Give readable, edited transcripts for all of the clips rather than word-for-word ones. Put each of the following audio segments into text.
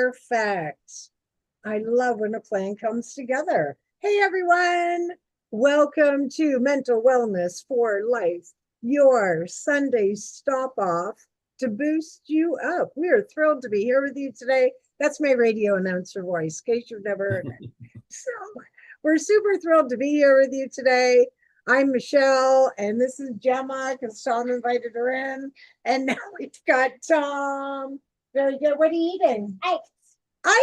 Perfect. I love when a plan comes together. Hey, everyone. Welcome to Mental Wellness for Life, your Sunday stop off to boost you up. We are thrilled to be here with you today. That's my radio announcer voice, in case you've never heard it. So we're super thrilled to be here with you today. I'm Michelle, and this is Gemma, because Tom invited her in. And now we've got Tom. Very good. What are you eating?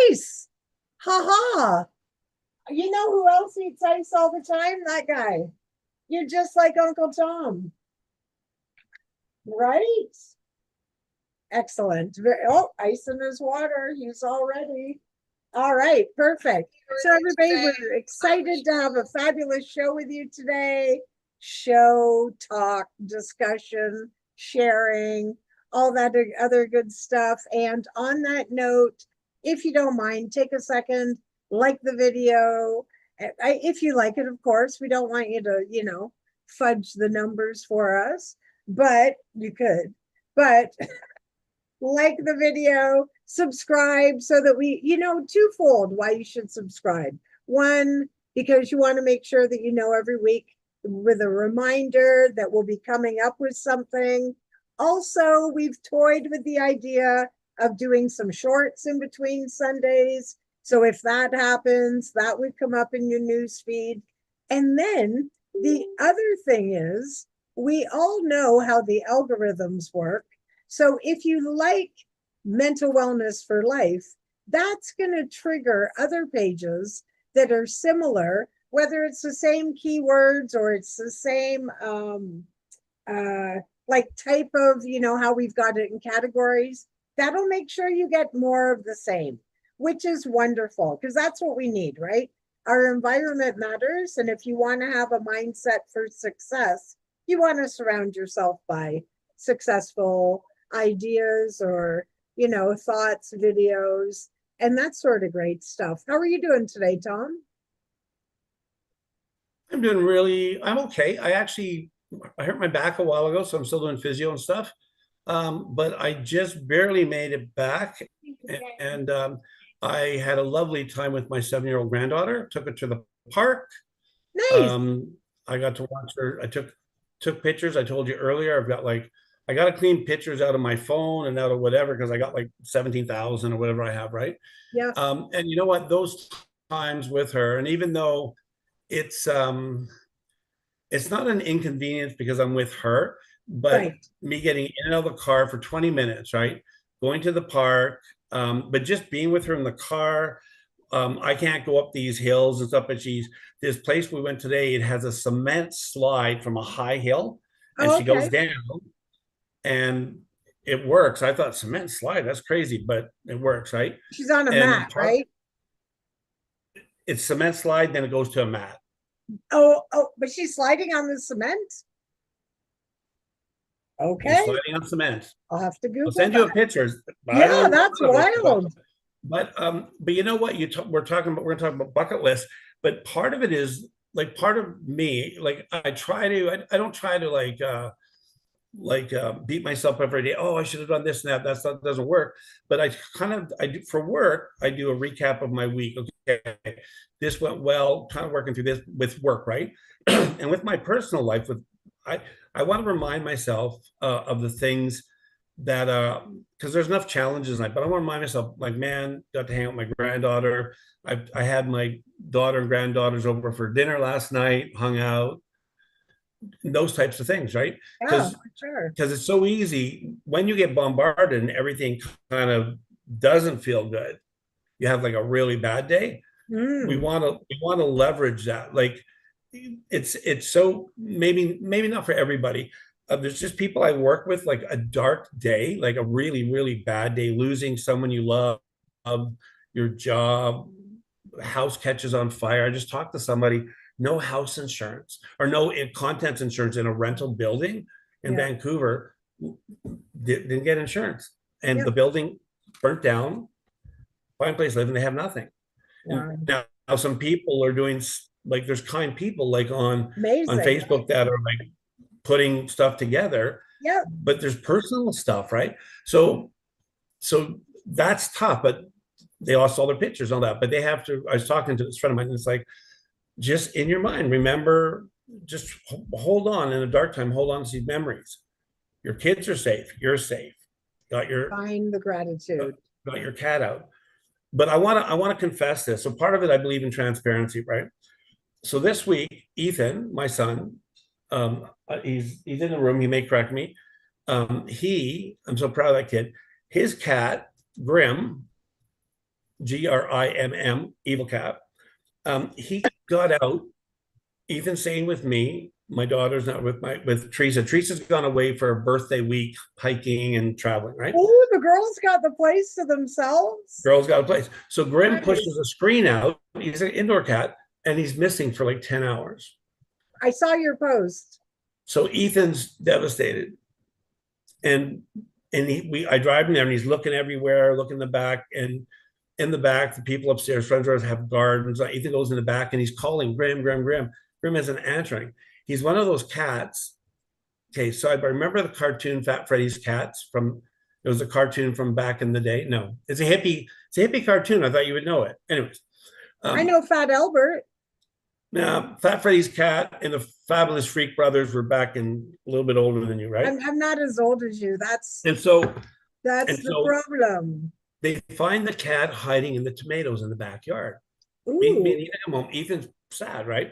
Ice. Ha ha. You know who else eats ice all the time? That guy. You're just like Uncle Tom. Right? Excellent. Oh, ice in his water. He's all ready. All right, perfect. So everybody, we're excited to have a fabulous show with you today. Show, talk, discussion, sharing, all that other good stuff. And on that note, if you don't mind, take a second, like the video. If you like it, of course, we don't want you to, fudge the numbers for us, but you could. But like the video, subscribe so that we, twofold why you should subscribe. One, because you want to make sure that every week with a reminder that we'll be coming up with something. Also, we've toyed with the idea of doing some shorts in between Sundays. So if that happens, that would come up in your news feed. And then the other thing is, we all know how the algorithms work. So if you like Mental Wellness for Life, that's going to trigger other pages that are similar, whether it's the same keywords or it's the same type of, how we've got it in categories. That'll make sure you get more of the same, which is wonderful, because that's what we need, right? Our environment matters. And if you want to have a mindset for success, you want to surround yourself by successful ideas or, thoughts, videos, and that sort of great stuff. How are you doing today, Tom? I'm okay. I hurt my back a while ago, so I'm still doing physio and stuff. But I just barely made it back. And I had a lovely time with my 7-year-old granddaughter, took her to the park. Nice. I got to watch her. I took pictures. I told you earlier, I got to clean pictures out of my phone and out of whatever, because I got like 17,000 or whatever I have, right? Yeah. And you know what? Those times with her, and even though it's not an inconvenience because I'm with her, but Right. me getting in and out of the car for 20 minutes, right? Going to the park, but just being with her in the car. I can't go up these hills and stuff, but this place we went today, it has a cement slide from a high hill, and she goes down. And it works. I thought cement slide, that's crazy, but it works, right? She's on a mat, right? It's cement slide, then it goes to a mat. Oh, but she's sliding on the cement? Okay. She's sliding on cement. I'll have to Google I'll send you a picture. Yeah, that's wild. But you know what? We're gonna talk about bucket lists, but part of it is like part of me, like I don't try to beat myself up every day. Oh, I should have done this and that. That doesn't work. But I do for work. I do a recap of my week. Okay, this went well. Kind of working through this with work, right? And with my personal life, I want to remind myself of the things that because there's enough challenges, but I want to remind myself, like, man, got to hang out with my granddaughter. I had my daughter and granddaughters over for dinner last night, hung out. Those types of things, right? Yeah, sure. Because it's so easy when you get bombarded and everything kind of doesn't feel good. You have like a really bad day. We want to leverage that. Like it's so maybe not for everybody. There's just people I work with, like a dark day, like a really, really bad day, losing someone you love, your job, house catches on fire. I just talked to somebody. No house insurance or no contents insurance in a rental building in Vancouver, didn't get insurance, and the building burnt down. Find a place to live, and they have nothing. Now some people are doing, like, there's kind people like on Facebook that are like putting stuff together. Yeah. But there's personal stuff, right? So that's tough. But they lost all their pictures and all that, but they have to. I was talking to this friend of mine, and it's like, just in your mind, remember, just hold on in a dark time, hold on to these memories. Your kids are safe, you're safe. Got your Find the gratitude. got your cat out. But I want to confess this. So part of it, I believe in transparency, right? So this week, Ethan, my son, he's in the room. He may correct me. I'm so proud of that kid. His cat, Grim, Grimm, evil cat. He got out. Ethan's staying with me. My daughter's not with Teresa. Teresa's gone away for a birthday week hiking and traveling, right? Oh, the girls got the place to themselves. Girls got a place. So Grim Nice. pushes a screen out. He's an indoor cat, and he's missing for like 10 hours. I saw your post. So Ethan's devastated. And I drive him there, and he's looking everywhere, looking in the back, and in the back, the people upstairs, friends of ours, have gardens. Ethan goes in the back and he's calling Grim, Grim, Grim. Grim isn't answering. He's one of those cats. Okay, so I remember the cartoon Fat Freddy's Cats from. It was a cartoon from back in the day. No, it's a hippie cartoon. I thought you would know it. Anyways, I know Fat Albert. Now, Fat Freddy's Cat and the Fabulous Freak Brothers were back in a little bit older than you, right? I'm not as old as you. That's the problem. They find the cat hiding in the tomatoes in the backyard. Ooh. Me and Ethan come home. Ethan's sad, right?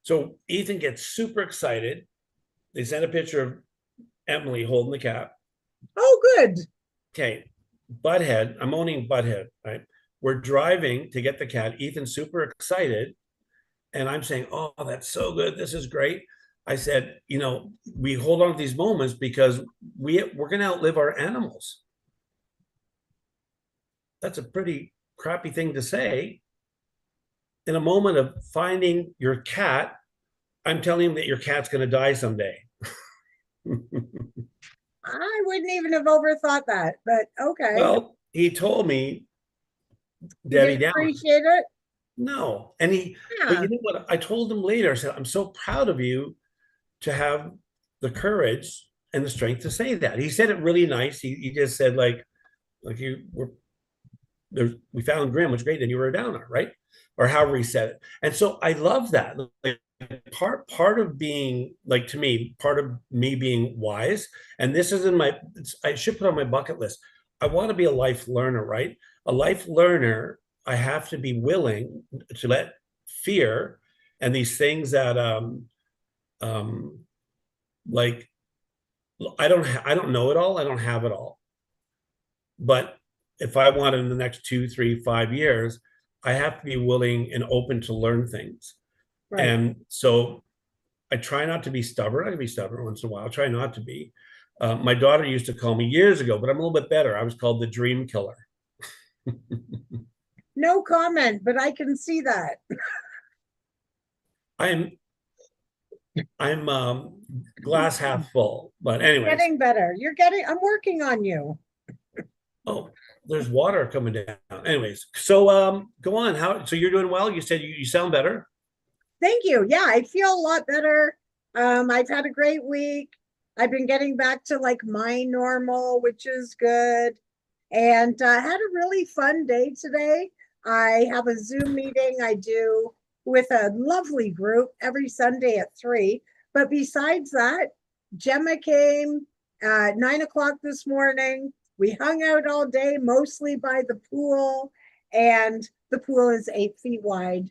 So Ethan gets super excited. They send a picture of Emily holding the cat. Oh, good. Okay, Butthead. I'm owning Butthead, right? We're driving to get the cat. Ethan's super excited. And I'm saying, oh, that's so good. This is great. I said, we hold on to these moments because we're going to outlive our animals. That's a pretty crappy thing to say. In a moment of finding your cat, I'm telling him that your cat's going to die someday. I wouldn't even have overthought that, but okay. Well, he told me, Debbie Downer. Appreciate it? No. And but you know what? I told him later, I said, I'm so proud of you to have the courage and the strength to say that. He said it really nice. He just said, like we found Grim, which is great, and you were a downer, right? Or however he said it. And so I love that. Like, part of being, like, to me, part of me being wise, and this is I should put on my bucket list. I want to be a life learner, right? A life learner, I have to be willing to let fear and these things that like I don't know it all. I don't have it all. But if I want in the next 2, 3, 5 years, I have to be willing and open to learn things. Right. And so I try not to be stubborn. I can be stubborn once in a while. I try not to be. My daughter used to call me years ago, but I'm a little bit better. I was called the dream killer. No comment, but I can see that. I'm glass half full, but anyway. Getting better. I'm working on you. Oh, there's water coming down. Anyways, so go on. So you're doing well? You said you sound better. Thank you. Yeah, I feel a lot better. I've had a great week. I've been getting back to like my normal, which is good. And I had a really fun day today. I have a Zoom meeting I do with a lovely group every Sunday at 3. But besides that, Gemma came at 9 o'clock this morning. We hung out all day, mostly by the pool. And the pool is 8 feet wide,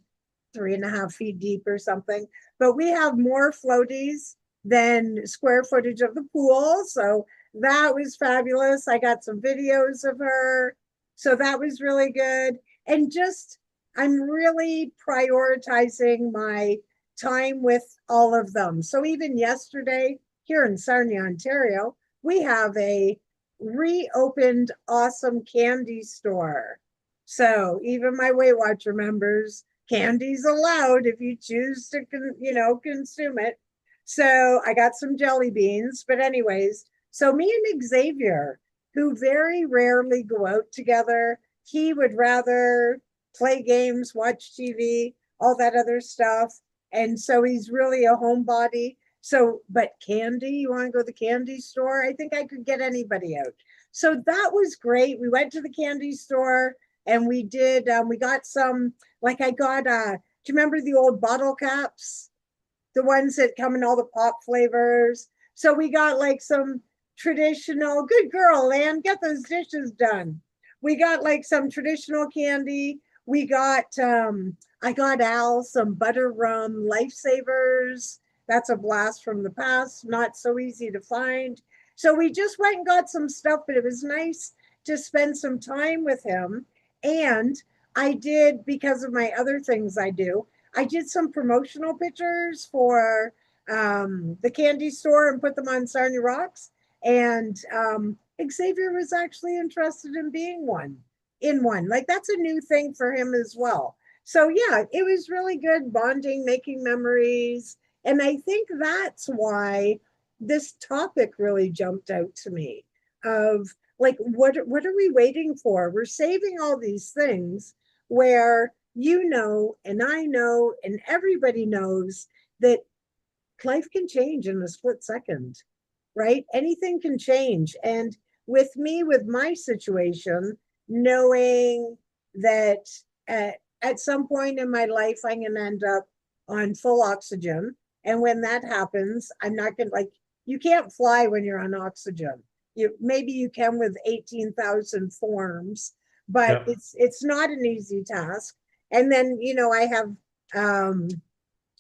3.5 feet deep or something. But we have more floaties than square footage of the pool. So that was fabulous. I got some videos of her. So that was really good. And I'm really prioritizing my time with all of them. So even yesterday here in Sarnia, Ontario, we have a reopened awesome candy store. So even my Weight Watcher members, candy's allowed if you choose to, consume it. So I got some jelly beans, but anyways, so me and Xavier, who very rarely go out together, he would rather play games, watch TV, all that other stuff. And so he's really a homebody. So, but candy, you want to go to the candy store? I think I could get anybody out. So that was great. We went to the candy store. And we did, we got some, like I got, do you remember the old bottle caps? The ones that come in all the pop flavors. So we got like some traditional, good girl, Lan, get those dishes done. We got like some traditional candy. We got, I got Al some butter rum lifesavers. That's a blast from the past, not so easy to find. So we just went and got some stuff, but it was nice to spend some time with him. And I did, because of my other things I do, I did some promotional pictures for the candy store and put them on Sarnia Rocks. And Xavier was actually interested in being in one. Like that's a new thing for him as well. So yeah, it was really good bonding, making memories. And I think that's why this topic really jumped out to me of like what are we waiting for? We're saving all these things where you know, and I know, and everybody knows that life can change in a split second, right? Anything can change. And with me, with my situation, knowing that at some point in my life, I'm going to end up on full oxygen. And when that happens, I'm not going to like, you can't fly when you're on oxygen. Maybe you can with 18,000 forms, but Yeah. it's not an easy task. And then, you know, I have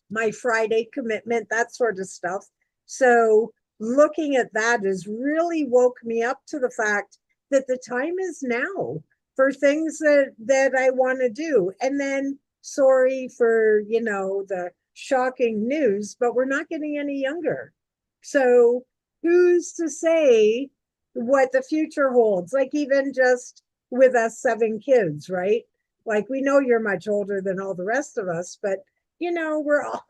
my Friday commitment, that sort of stuff. So looking at that has really woke me up to the fact that the time is now for things that I want to do. And then sorry for, you know, the shocking news, but we're not getting any younger. So who's to say what the future holds? Like even just with us 7 kids, right? Like we know you're much older than all the rest of us, but you know, we're all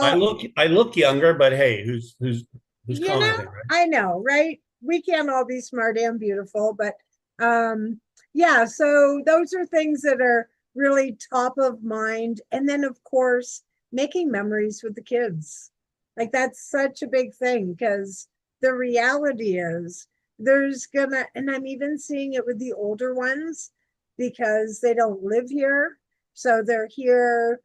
I look younger, but hey, who's you know, commenting, right? I know, right? We can't all be smart and beautiful, but yeah, so those are things that are really top of mind. And then of course, making memories with the kids. Like that's such a big thing because the reality is there's gonna, and I'm even seeing it with the older ones because they don't live here. So they're here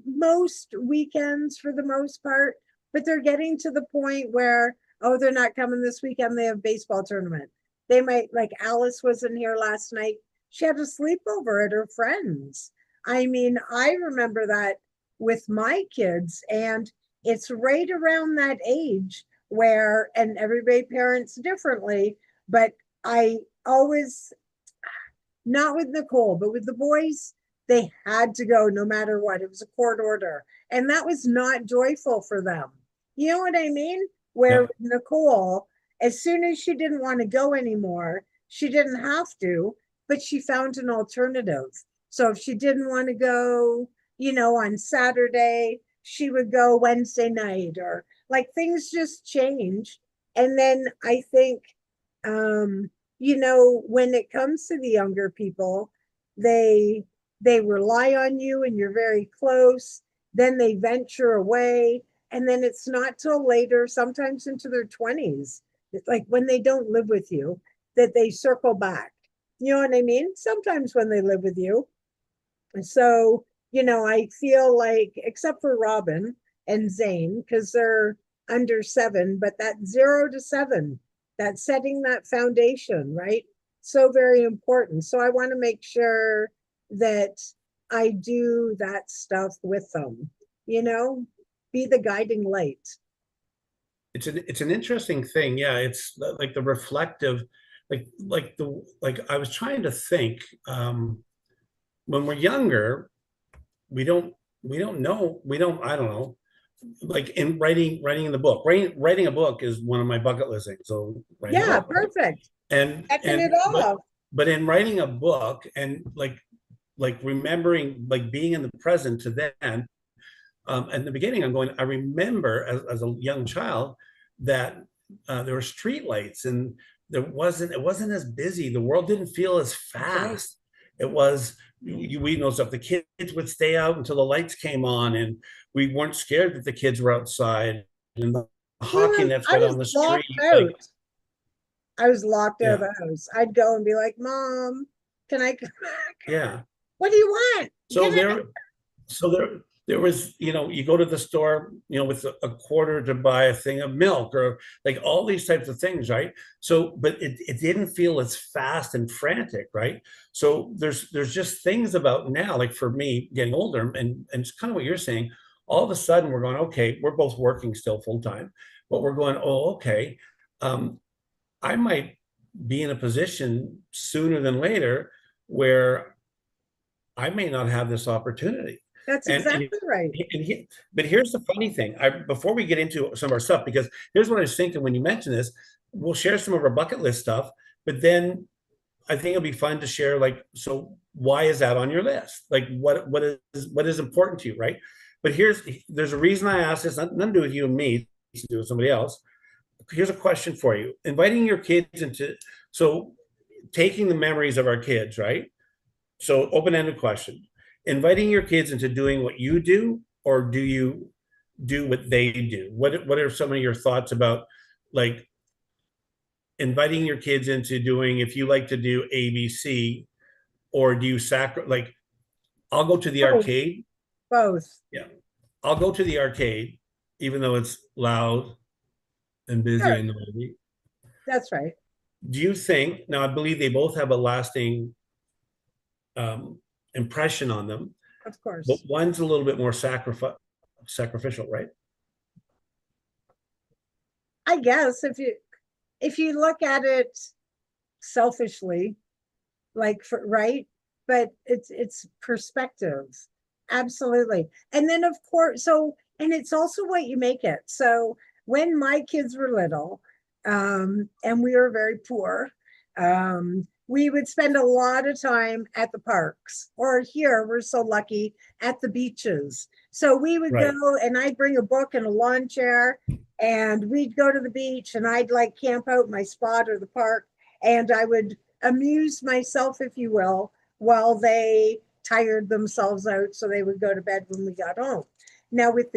most weekends for the most part, but they're getting to the point where, oh, they're not coming this weekend. They have baseball tournament. They might, like Alice wasn't here last night. She had a sleepover at her friends. I mean, I remember that with my kids, and it's right around that age where, and everybody parents differently, but I always, not with Nicole, but with the boys, they had to go no matter what. It was a court order. And that was not joyful for them. You know what I mean? Where Yeah. with Nicole, as soon as she didn't want to go anymore, she didn't have to, but she found an alternative. So if she didn't want to go, you know, on Saturday, she would go Wednesday night or like things just change. And then I think you know, when it comes to the younger people, they they rely on you and you're very close, then they venture away, and then it's not till later, sometimes into their 20s, like when they don't live with you, that they circle back. You know what I mean? Sometimes when they live with you. So, you know, I feel like, except for Robin and Zane, because they're under 7, but that 0 to 7, that setting that foundation, right? So very important. So I want to make sure that I do that stuff with them, you know, be the guiding light. It's an interesting thing. Yeah, it's like the reflective, like I was trying to think, when we're younger, we don't know, I don't know, like in writing in the book. Writing a book is one of my bucket list things. So writing a Yeah, book, right? perfect. And Checking it but off. in writing a book and like remembering, like being in the present to then, at the beginning, I remember as a young child that there were street lights and it wasn't as busy. The world didn't feel as That's right. fast. It was, we know stuff. The kids would stay out until the lights came on, and we weren't scared that the kids were outside. And the hockey nets I right was on the locked street. Like, out. I was locked out of yeah, the house. I'd go and be like, Mom. Can I? Yeah. What do you want? So Get it. there was, you go to the store, with a quarter to buy a thing of milk, or like all these types of things, right? So, but it didn't feel as fast and frantic, right? So there's just things about now, like for me getting older, and it's kind of what you're saying. All of a sudden we're going, okay, we're both working still full time, but we're going, oh, okay, um, I might be in a position sooner than later where I may not have this opportunity. That's And and, exactly right. but here's the funny thing. Before we get into some of our stuff, because here's what I was thinking when you mentioned this, we'll share some of our bucket list stuff, but then I think it'll be fun to share, like, so why is that on your list? Like what is important to you, right? But there's a reason I asked this, nothing to do with you and me, it's to do with somebody else. Here's a question for you. Inviting your kids into, so taking the memories of our kids, right? So open-ended question. Inviting your kids into doing what you do, or do you do what they do? What are some of your thoughts about, like, inviting your kids into doing, if you like to do ABC, or do you like, I'll go to the Both. arcade. Both. Yeah. I'll go to the arcade, even though it's loud and busy Sure. and noisy. That's right. Do you think, now I believe they both have a lasting impression on them, Of but course. one's a little bit more sacrificial, right? I guess if you look at it selfishly, like right, but it's perspective. Absolutely. And then of course, and it's also what you make it. So when my kids were little, and we were very poor, we would spend a lot of time at the parks, or here we're so lucky at the beaches. So we would go, Right. and I'd bring a book and a lawn chair, and we'd go to the beach, and I'd like camp out my spot or the park, and I would amuse myself, if you will, while they tired themselves out so they would go to bed when we got home. Now with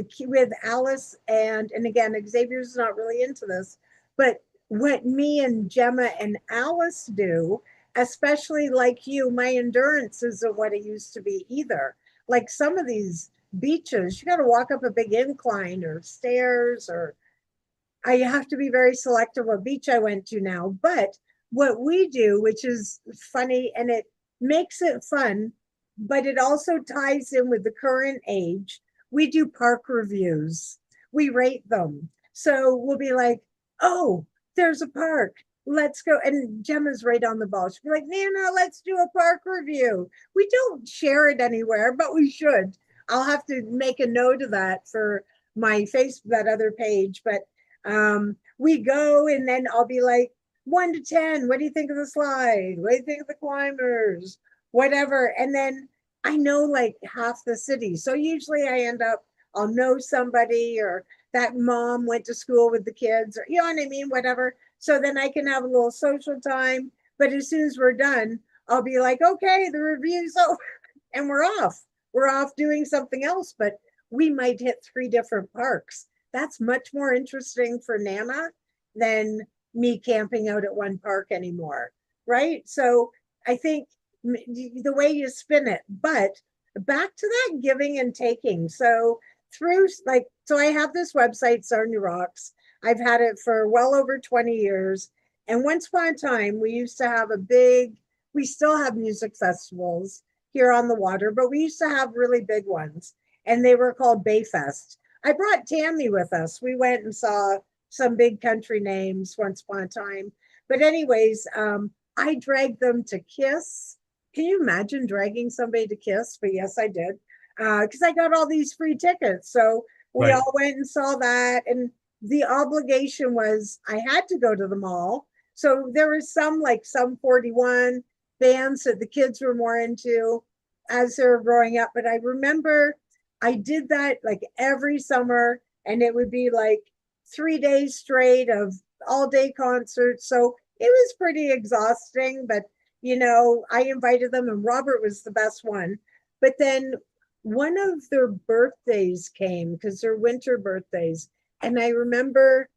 Alice and again, Xavier's not really into this, but what me and Gemma and Alice do, especially like you, my endurance isn't what it used to be either. Like some of these beaches, you got to walk up a big incline or stairs, or I have to be very selective what beach I went to now. But what we do, which is funny, and it makes it fun, but it also ties in with the current age, we do park reviews. We rate them. So we'll be like, oh, there's a park. Let's go. And Gemma's right on the ball. She'll be like, Nana, let's do a park review. We don't share it anywhere, but we should. I'll have to make a note of that for my that other page. But we go, and then I'll be like, 1 to 10, what do you think of the slide? What do you think of the climbers? Whatever. And then I know like half the city. So usually I'll know somebody, or that mom went to school with the kids, or you know what I mean? Whatever. So then I can have a little social time. But as soon as we're done, I'll be like, okay, the review's over, and we're off. We're off doing something else, but we might hit 3 different parks. That's much more interesting for Nana than me camping out at one park anymore. Right. So I think the way you spin it, but back to that giving and taking. So so I have this website, Sarnia Rocks. I've had it for well over 20 years. And once upon a time, we used to have we still have music festivals here on the water, but we used to have really big ones, and they were called Bayfest. I brought Tammy with us. We went and saw some big country names once upon a time. But anyways, I dragged them to Kiss. Can you imagine dragging somebody to Kiss? But yes, I did, because I got all these free tickets. So we Right. all went and saw that. And the obligation was I had to go to the mall. So there was some 41 bands that the kids were more into as they were growing up. But I remember I did that like every summer, and it would be like 3 days straight of all day concerts. So it was pretty exhausting, but I invited them, and Robert was the best one. But then one of their birthdays came, because they're winter birthdays. And I remember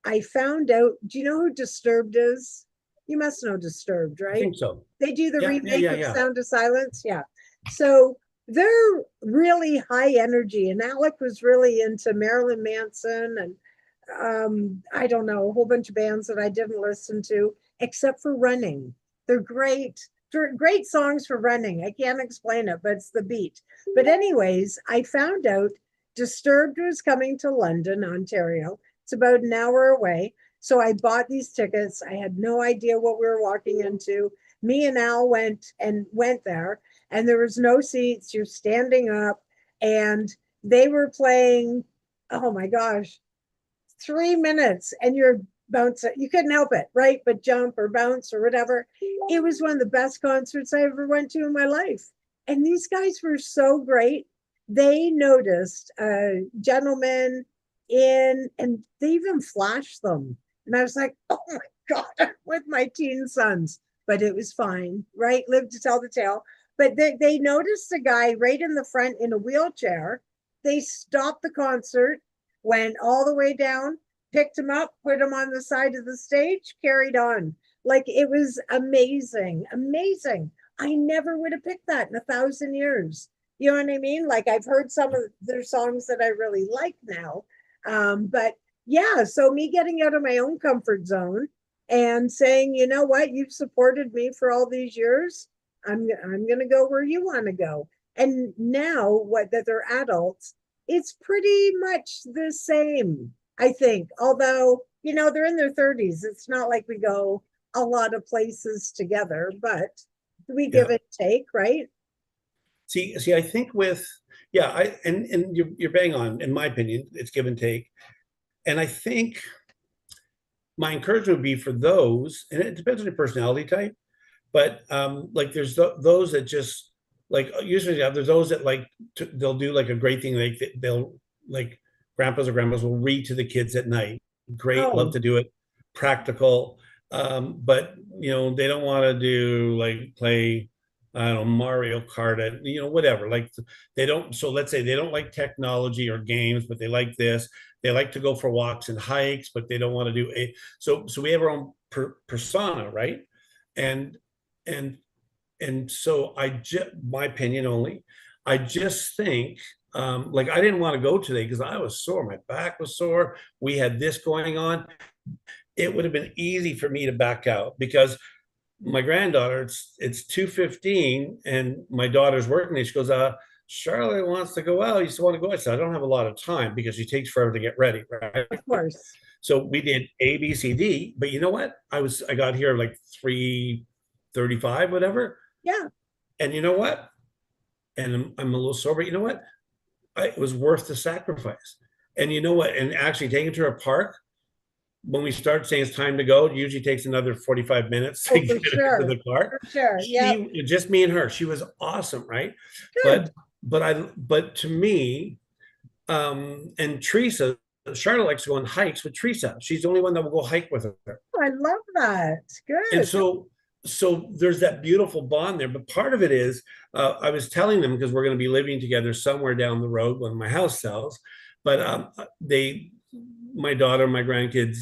I found out, do you know who Disturbed is? You must know Disturbed, I right? think so. They do the Yeah, yeah, remake yeah, of yeah. Sound of Silence. Yeah. So they're really high energy. And Alec was really into Marilyn Manson and I don't know, a whole bunch of bands that I didn't listen to, except for Running. They're great, great songs for running. I can't explain it, but it's the beat. But anyways, I found out Disturbed was coming to London, Ontario. It's about an hour away. So I bought these tickets. I had no idea what we were walking into. Me and Al went there, and there was no seats. You're standing up, and they were playing. Oh my gosh, 3 minutes and you're bouncing. You couldn't help it, right? But jump or bounce or whatever. It was one of the best concerts I ever went to in my life. And these guys were so great. They noticed a gentleman and they even flashed them. And I was like, oh my God, with my teen sons. But it was fine, right? Live to tell the tale. But they noticed a guy right in the front in a wheelchair. They stopped the concert, went all the way down, picked him up, put him on the side of the stage, carried on. Like it was amazing, amazing. I never would have picked that in 1,000 years. You know what I mean? Like I've heard some of their songs that I really like now. But yeah, so me getting out of my own comfort zone and saying, you know what, you've supported me for all these years. I'm gonna go where you want to go. And now what that they're adults, it's pretty much the same, I think. Although, they're in their 30s. It's not like we go a lot of places together, but we give Yeah. it take, right? See, I think with yeah, and you're bang on. In my opinion, it's give and take. And I think my encouragement would be for those, and it depends on your personality type, but like there's those that just like usually there's those that like they'll do like a great thing, like they'll like grandpas or grandmas will read to the kids at night. Great, love Oh, to do it, practical. But they don't want to do like play, I don't know, Mario Kart, whatever. Like they don't. So let's say they don't like technology or games, but they like this. They like to go for walks and hikes, but they don't want to do a. So we have our own persona, right? And and so my opinion only, I just think like I didn't want to go today because I was sore, my back was sore, we had this going on. It would have been easy for me to back out because my granddaughter, it's 2:15 and my daughter's working and she goes, Charlotte wants to go out. You still want to go? I said, I don't have a lot of time because she takes forever to get ready, right? of course. So we did A, B, C, D. But you know what? I got here like 3:35, whatever. Yeah. And you know what? And I'm a little sore, but you know what? It was worth the sacrifice. And you know what? And actually taking to a park, when we start saying it's time to go, it usually takes another 45 minutes to Oh, for get her to sure. the car. For sure. Yep. Just me and her, she was awesome, right? Good. But to me, and Teresa, Charlotte likes to go on hikes with Teresa. She's the only one that will go hike with her. Oh, I love that. And Good. so there's that beautiful bond there. But part of it is, I was telling them because we're going to be living together somewhere down the road when my house sells. But my daughter, my grandkids,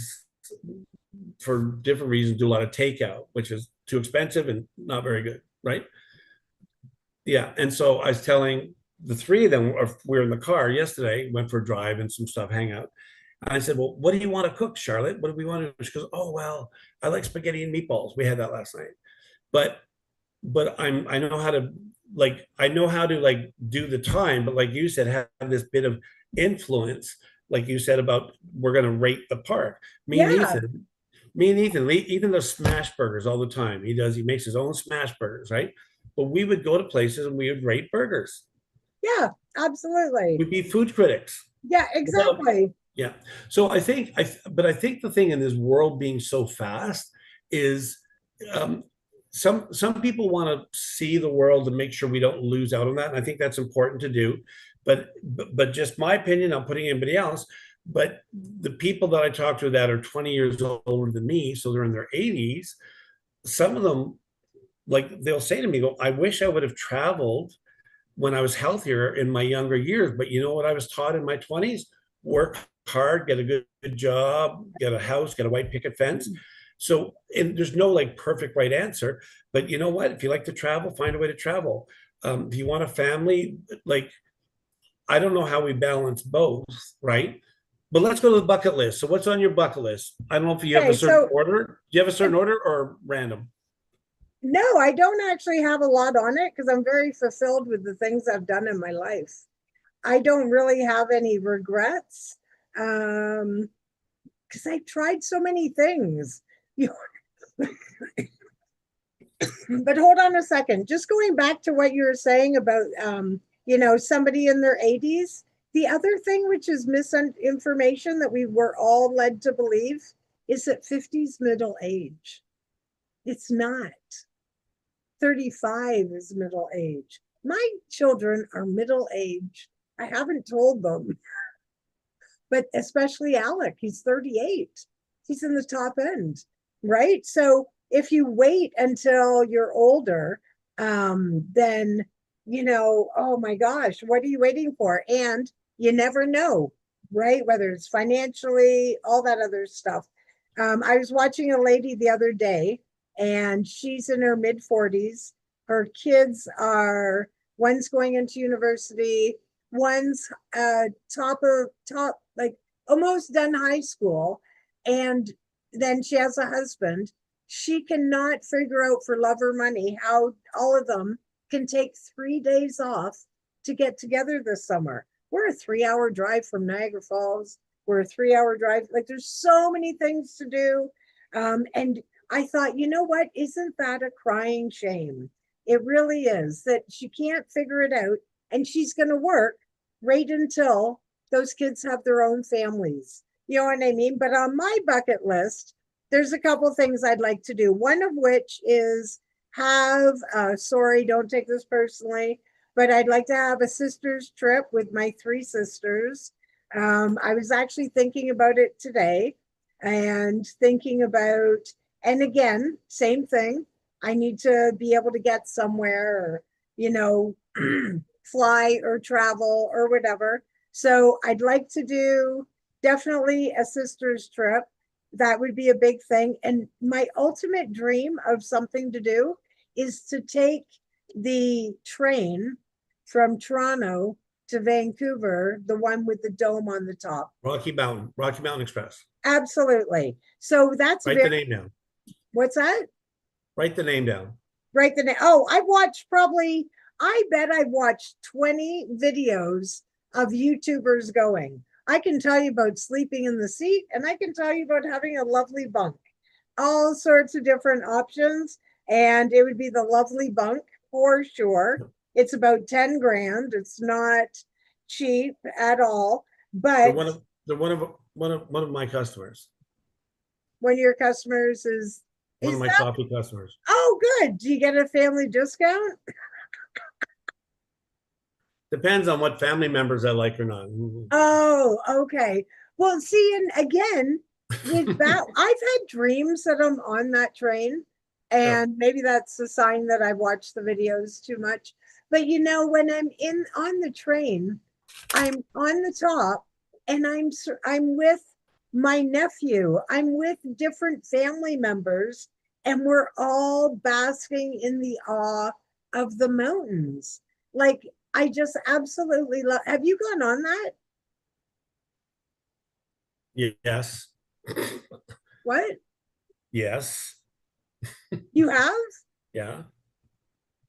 for different reasons, do a lot of takeout, which is too expensive and not very good, right? Yeah. And so I was telling the three of them, we were in the car yesterday, went for a drive and some stuff, hang out. And I said, well, what do you want to cook, Charlotte? What do we want to do? She goes, oh, well, I like spaghetti and meatballs. We had that last night. But I know how to like do the time, but like you said, have this bit of influence, like you said about we're gonna rate the park. Yeah. Me and Ethan, even those smash burgers all the time. He makes his own smash burgers, right? But we would go to places and we would rate burgers. Yeah. Absolutely. We'd be food critics. Yeah, Without, exactly. yeah. So I think the thing in this world being so fast is um, some people want to see the world and make sure we don't lose out on that. And I think that's important to do. But just my opinion, I'm putting anybody else. But the people that I talk to that are 20 years older than me, so they're in their 80s, some of them, like they'll say to me, go, I wish I would have traveled when I was healthier in my younger years. But you know what I was taught in my 20s? Work hard, get a good job, get a house, get a white picket fence. So, and there's no like perfect right answer, but you know what? If you like to travel, find a way to travel. If you want a family, like I don't know how we balance both, right? But let's go to the bucket list. So what's on your bucket list? I don't know if you have a Okay, certain so order. Do you have a certain order or random? no, I don't actually have a lot on it because I'm very fulfilled with the things I've done in my life. I don't really have any regrets. Because I tried so many things. You but hold on a second. Just going back to what you were saying about somebody in their 80s. The other thing which is misinformation that we were all led to believe is that 50's middle age. It's not. 35 is middle age. My children are middle age. I haven't told them, but especially Alec, he's 38. He's in the top end, right? So if you wait until you're older, then, oh my gosh, what are you waiting for? And you never know, right? Whether it's financially, all that other stuff. I was watching a lady the other day, and she's in her mid 40s. Her kids are, one's going into university, one's top, like almost done high school, and then she has a husband. She cannot figure out for love or money how all of them can take 3 days off to get together this summer. We're a 3 hour drive from Niagara Falls. We're a 3 hour drive. Like there's so many things to do. And I thought, you know what? Isn't that a crying shame? It really is that she can't figure it out, and she's going to work right until those kids have their own families. You know what I mean? But on my bucket list, there's a couple things I'd like to do. One of which is have, sorry, don't take this personally, but I'd like to have a sister's trip with my three sisters. I was actually thinking about it today and thinking about, and again, same thing. I need to be able to get somewhere, or, fly or travel or whatever. So I'd like to do definitely a sister's trip. That would be a big thing. And my ultimate dream of something to do is to take the train from Toronto to Vancouver, the one with the dome on the top. Rocky Mountain Express. Absolutely. So that's Write the name down. What's that? Write the name down. Write the name. Oh, I've watched probably, I bet I've watched 20 videos of YouTubers going. I can tell you about sleeping in the seat, and I can tell you about having a lovely bunk. All sorts of different options, and it would be the lovely bunk for sure. It's about 10 grand. It's not cheap at all, but they're one of my customers. One of your customers is one of my coffee customers. Oh, good. Do you get a family discount? Depends on what family members I like or not. Oh, okay. Well, see, and again, with that, I've had dreams that I'm on that train, and maybe that's a sign that I've watched the videos too much. But when I'm on the train, I'm on the top, and I'm with my nephew. I'm with different family members, and we're all basking in the awe of the mountains. Like I just absolutely love. Have you gone on that? Yes. What? Yes. You have? Yeah.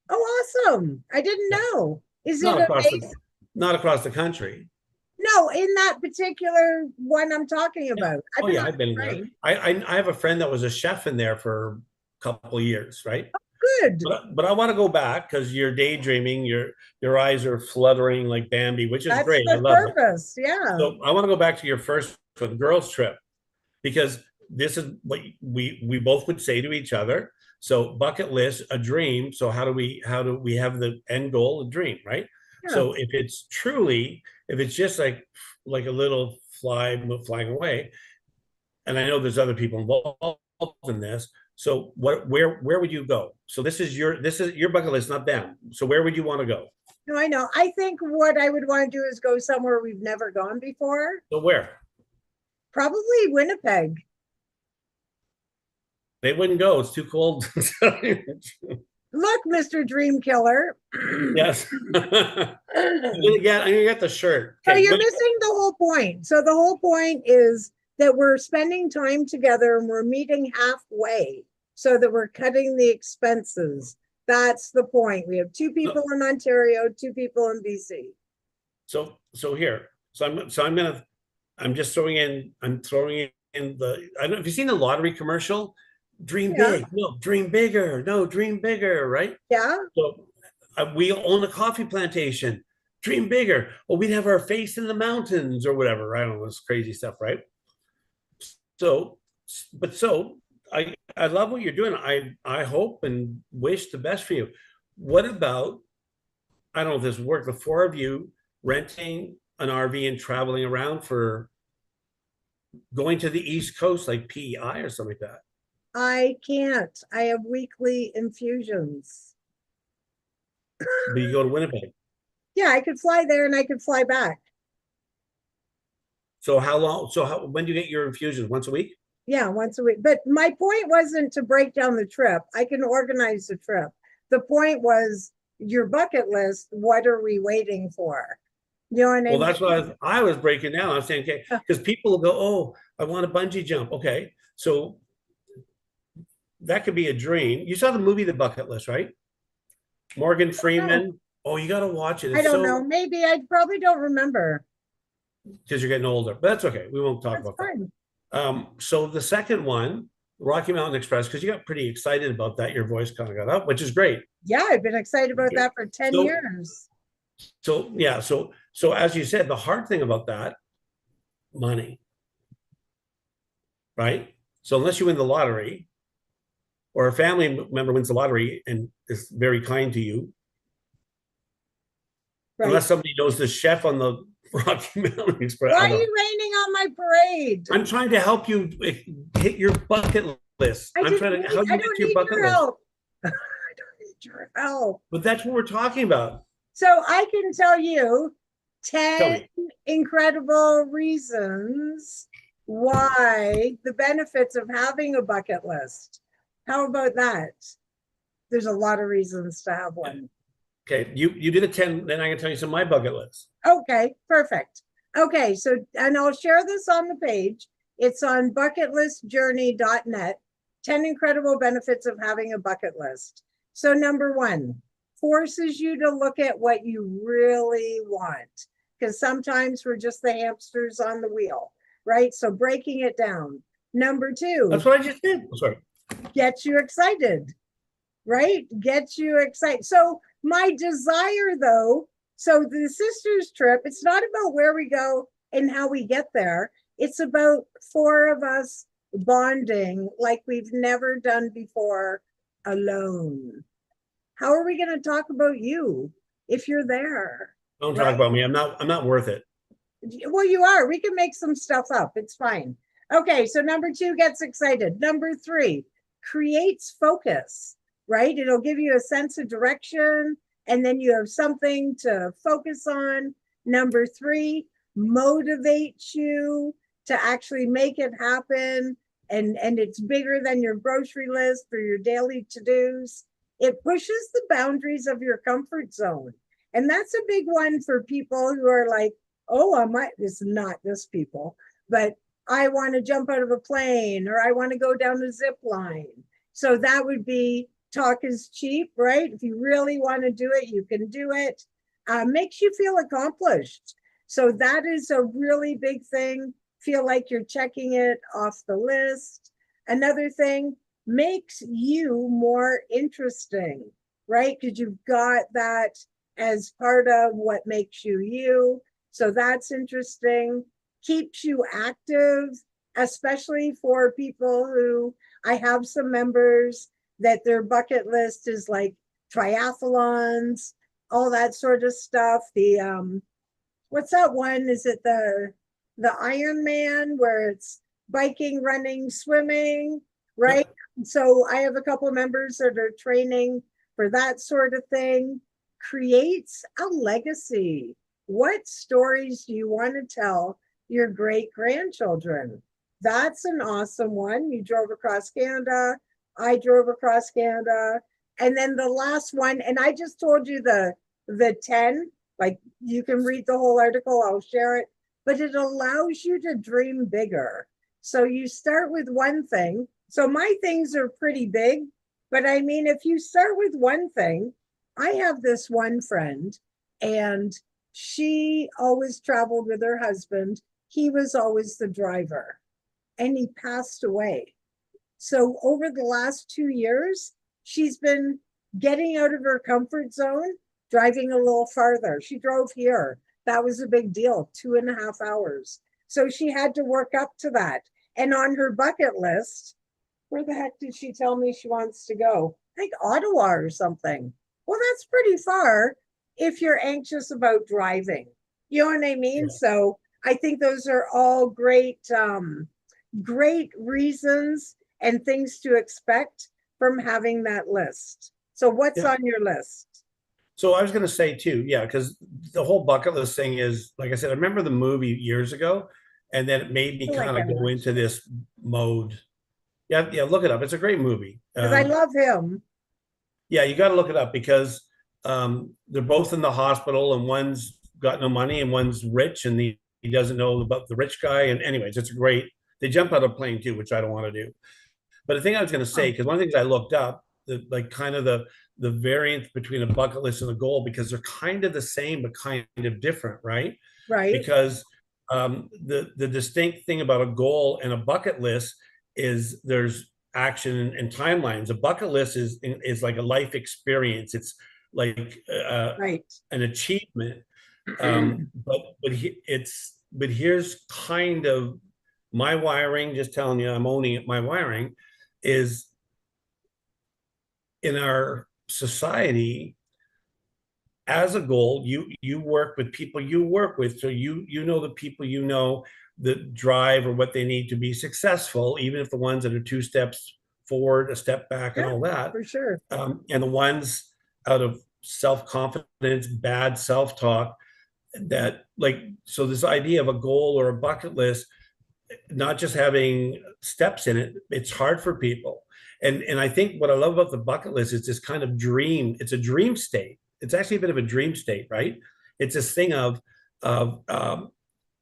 Oh, awesome. I didn't know. Is Not it across amazing? not across the country. No, in that particular one I'm talking about. Oh yeah, I've been in there. I have a friend that was a chef in there for a couple of years, right? Good. But I want to go back because you're daydreaming, your eyes are fluttering like Bambi, which is That's great. I the love it. purpose. Yeah. So I want to go back to your first girls trip, because this is what we both would say to each other. So bucket list, a dream. So how do we have the end goal, a dream, right? Yeah. So if it's just like a little flying away, and I know there's other people involved in this. So where would you go? So this is your bucket list, not them. So where would you want to go? No, I know. I think what I would want to do is go somewhere we've never gone before. So where? Probably Winnipeg. They wouldn't go. It's too cold. Look, Mr. Dream Killer. Yes. I'm gonna get the shirt. So Okay. you're missing the whole point. So the whole point is that we're spending time together and we're meeting halfway so that we're cutting the expenses. That's the point. We have two people in Ontario, two people in BC. So here. I'm just throwing in, I don't know if you've seen the lottery commercial. Dream Yeah. big, no, dream bigger, no, dream bigger, right? Yeah. So we own a coffee plantation. Dream bigger. Well, we'd have our face in the mountains or whatever. I don't know, this crazy stuff, right? So, so I love what you're doing. I hope and wish the best for you. What about, I don't know if this would work, the four of you renting an RV and traveling around for going to the East Coast, like PEI or something like that? I can't. I have weekly infusions. But you go to Winnipeg. Yeah, I could fly there and I could fly back. So how long? When do you get your infusions? Once a week? Yeah, once a week. But my point wasn't to break down the trip. I can organize the trip. The point was your bucket list. What are we waiting for? You know what I mean? Well, that's what I was breaking down. I was saying, okay, because people will go, oh, I want a bungee jump. Okay, so that could be a dream. You saw the movie The Bucket List, right? Morgan Freeman. Oh, you got to watch it. It's I don't know. Maybe I probably don't remember. Because you're getting older, but that's okay. We won't talk about fine. that. So the second one, Rocky Mountain Express, because you got pretty excited about that. Your voice kind of got up, which is great. Yeah, I've been excited about that for 10 years. So yeah, so as you said, the hard thing about that, money, right? So unless you win the lottery, or a family member wins the lottery and is very kind to you, right. Unless somebody knows the chef on the Rocky Mountain Express. Why are you raining on my parade? I'm trying to help you hit your bucket list. I'm trying to help you get your bucket list. I don't need your help. But that's what we're talking about. So I can tell you 10 incredible reasons why the benefits of having a bucket list. How about that? There's a lot of reasons to have one. Okay, you did a 10, then I can tell you some of my bucket list. Okay, perfect. Okay, so, and I'll share this on the page. It's on bucketlistjourney.net. 10 incredible benefits of having a bucket list. So number one, forces you to look at what you really want. Because sometimes we're just the hamsters on the wheel, right? So breaking it down. Number two. That's what I just did. I'm sorry. Gets you excited, right? Gets you excited. So my desire though, so the sisters trip, it's not about where we go and how we get there. It's about four of us bonding like we've never done before alone. How are we going to talk about you if you're there? Don't talk about me. I'm not worth it. Well, you are. We can make some stuff up. It's fine. Okay, so number two, gets excited. Number three, creates focus, right? It'll give you a sense of direction, and then you have something to focus on. Number three, motivates you to actually make it happen, and it's bigger than your grocery list or your daily to-dos. It pushes the boundaries of your comfort zone. And that's a big one for people who are like, oh, it's not this people, but I want to jump out of a plane, or I want to go down a zip line. So that would be talk is cheap, right? If you really want to do it, you can do it. Makes you feel accomplished. So that is a really big thing. Feel like you're checking it off the list. Another thing, makes you more interesting, right? Because you've got that as part of what makes you you. So that's interesting. Keeps you active, especially for people who, I have some members that their bucket list is like triathlons, all that sort of stuff. The what's that one? Is it the Ironman, where it's biking, running, swimming, right? Yeah. So I have a couple of members that are training for that sort of thing. Creates a legacy. What stories do you want to tell your great grandchildren? That's an awesome one. You drove across Canada, I drove across Canada. And then the last one, and I just told you the 10, like you can read the whole article, I'll share it, but it allows you to dream bigger. So you start with one thing. So my things are pretty big, but I mean, if you start with one thing, I have this one friend, and she always traveled with her husband. He was always the driver, and he passed away. So over the last 2 years, she's been getting out of her comfort zone, driving a little farther. She drove here. That was a big deal, 2.5 hours. So she had to work up to that. And on her bucket list, where the heck did she tell me she wants to go? I think Ottawa or something. Well, that's pretty far if you're anxious about driving. You know what I mean? Yeah. So I think those are all great reasons and things to expect from having that list. So what's Yeah. on your list? So I was going to say too, yeah, because the whole bucket list thing is, like I said, I remember the movie years ago, and then it made me I feel like kind I of go watched into it this mode. Yeah, yeah, look it up. It's a great movie. because I love him. Yeah, you got to look it up because they're both in the hospital, and one's got no money, and one's rich, and he doesn't know about the rich guy. And anyways, it's a great. They jump out of a plane too, which I don't want to do. But the thing I was going to say, Oh, because one of the things I looked up, like kind of the variance between a bucket list and a goal, because they're kind of the same but kind of different, right? right, Because the distinct thing about a goal and a bucket list is there's action and timelines. A bucket list is like a life experience. It's like right. an achievement. But here's kind of my wiring. Just telling you, I'm owning it. My wiring is in our society as a goal. You work with people you work with, so you know the people you know that drive or what they need to be successful, even if the ones that are two steps forward, a step back, and Yeah, all that. for sure. And the ones out of self-confidence, bad self-talk, that like, so this idea of a goal or a bucket list, not just having steps in it, it's hard for people. And I think what I love about the bucket list is this kind of dream. It's a dream state. It's actually a bit of a dream state, right? It's this thing of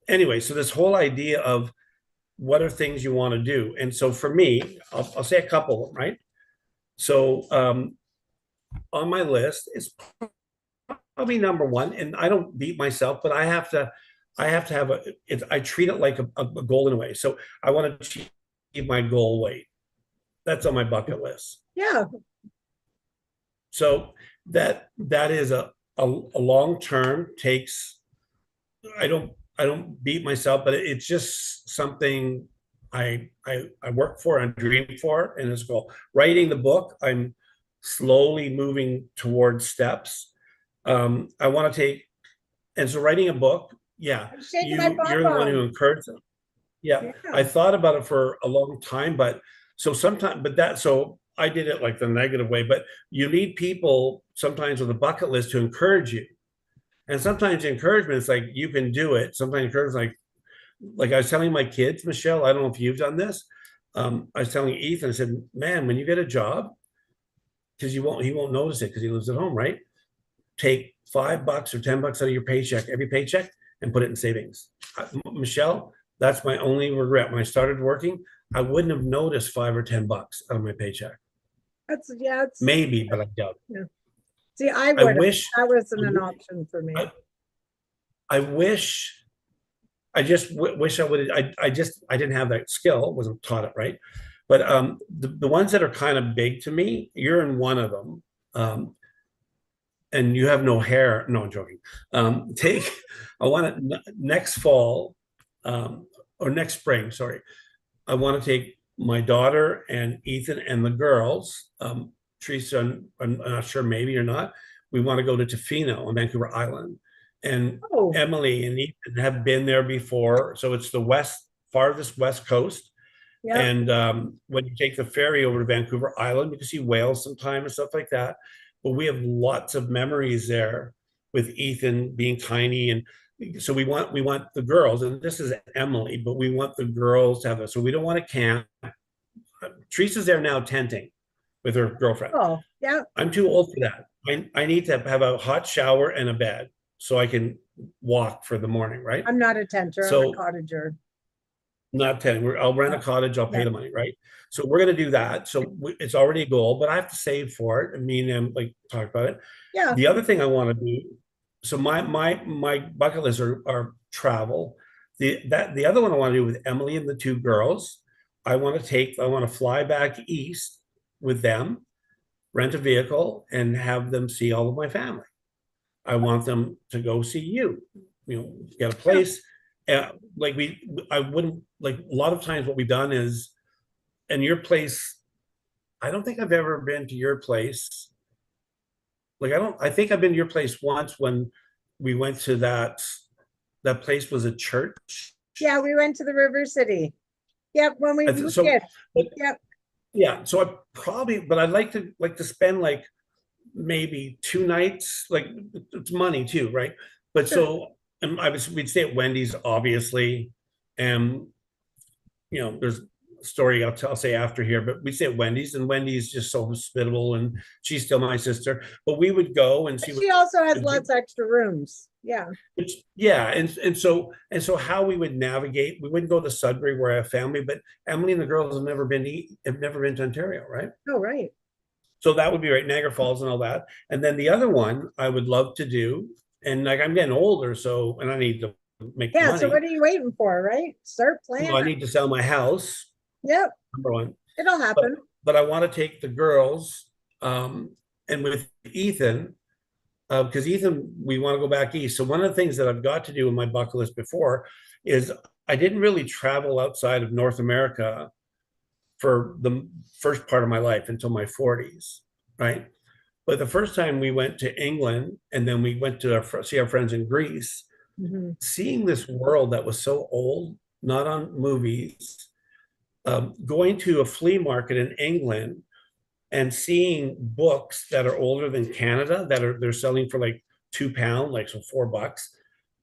anyway. So this whole idea of what are things you want to do, and so for me, I'll say a couple of them, right? So on my list is probably number one, and I don't beat myself, but I have to have I treat it like a goal in a way. So I want to achieve my goal weight. That's on my bucket list. Yeah, So that is a long term takes. I don't beat myself, but it's just something I work for and dream for, and it's goal. Writing the book, I'm slowly moving towards steps. I want to take, and so writing a book, yeah, I'm shaking my you're the one who bum. encouraged them. Yeah, I Yeah, thought about it for a long time, but so sometimes, but that, so I did it like the negative way, but you need people sometimes with a bucket list to encourage you. And sometimes encouragement is like, you can do it. Sometimes encouragement, like I was telling my kids, Michelle, I don't know if you've done this. I was telling Ethan, I said, man, when you get a job, because he won't notice it because he lives at home, right? Take $5 or $10 out of your paycheck, every paycheck, and put it in savings. Michelle, that's my only regret. When I started working, I wouldn't have noticed $5 or $10 out of my paycheck. that's yeah. It's Maybe, but I doubt it. yeah. See, I I would have. wish, That wasn't an option for me. I, I wish, I just wish I would. I didn't have that skill. Wasn't taught it right. But the ones that are kind of big to me, you're in one of them. And you have no hair. No, I'm joking. Take, I want to next fall, or next spring, sorry. I want to take my daughter and Ethan and the girls. Teresa, I'm not sure, maybe or not. We want to go to Tofino on Vancouver Island. And Oh, Emily and Ethan have been there before. So it's the farthest west coast. yeah. And when you take the ferry over to Vancouver Island, you can see whales sometime and stuff like that. But we have lots of memories there with Ethan being tiny, and so we want the girls, and this is Emily, but we want the girls to have it. So we don't want to camp. Teresa's there now tenting. with her girlfriend. Oh, yeah. I'm too old for that. I need to have a hot shower and a bed so I can walk for the morning, right? I'm not a tenter, I'm a So cottager. not 10, I'll rent a Oh, cottage, I'll pay yeah. the money, right? So we're gonna do that. So it's already a goal, but I have to save for it. I mean, and like talk about it. Yeah. The other thing I want to do, so my bucket list are travel. The other one I want to do with Emily and the two girls, I want to fly back east with them, rent a vehicle, and have them see all of my family. I want them to go see get a Yeah. place. Like I wouldn't like a lot of times what we've done is, and your place, I don't think I've ever been to your place. I think I've been to your place once when we went to that place was a church. Yeah, we went to the River City. Yep, when we So, did. but Yep, yeah, so but I'd like to spend like maybe 2 nights, like it's money too, right? But sure. so, and we'd stay at Wendy's, obviously, and there's a story I'll say after here, but we stay at Wendy's, and Wendy's just so hospitable, and she's still my sister. But we would go and see She also has what, lots of extra rooms. Yeah. yeah, and so how we would navigate, we wouldn't go to Sudbury where I have family, but Emily and the girls have never been to Ontario, right? Oh, right. So that would be right, Niagara Falls and all that. And then the other one I would love to do, and like I'm getting older, so and I need to make the Yeah, so money. what are you waiting for, right? Start Well, I planning. need to sell my house, Yep, number one. it'll But happen. but I want to take the girls, and with Ethan, because Ethan, we want to go back east. So one of the things that I've got to do in my bucket list before is I didn't really travel outside of North America for the first part of my life until my 40s, right? But the first time we went to England and then we went to see our friends in Greece, Mhm. seeing this world that was so old, not on movies, going to a flea market in England and seeing books that are older than Canada they're selling for like £2, like so $4.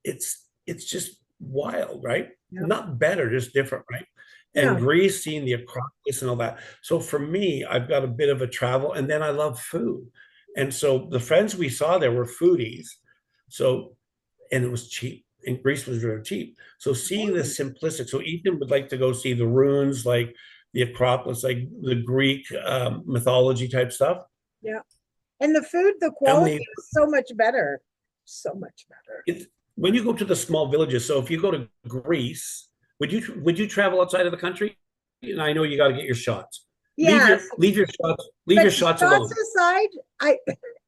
It's just wild, right? Yep. Not better, just different, right? And Yeah. Greece, seeing the Acropolis and all that. So for me, I've got a bit of a travel, and then I love food. And so the friends we saw there were foodies. So, and it was cheap. And Greece was really cheap. So seeing the simplistic, so Ethan would like to go see the ruins, like the Acropolis, like the Greek mythology type stuff. Yeah. And the food, the quality Emily, is so much better. So much better. it's when you go to the small villages. So if you go to Greece, would you travel outside of the country? And I know you got to get your shots. Yes, Leave but your shots shots alone. aside, I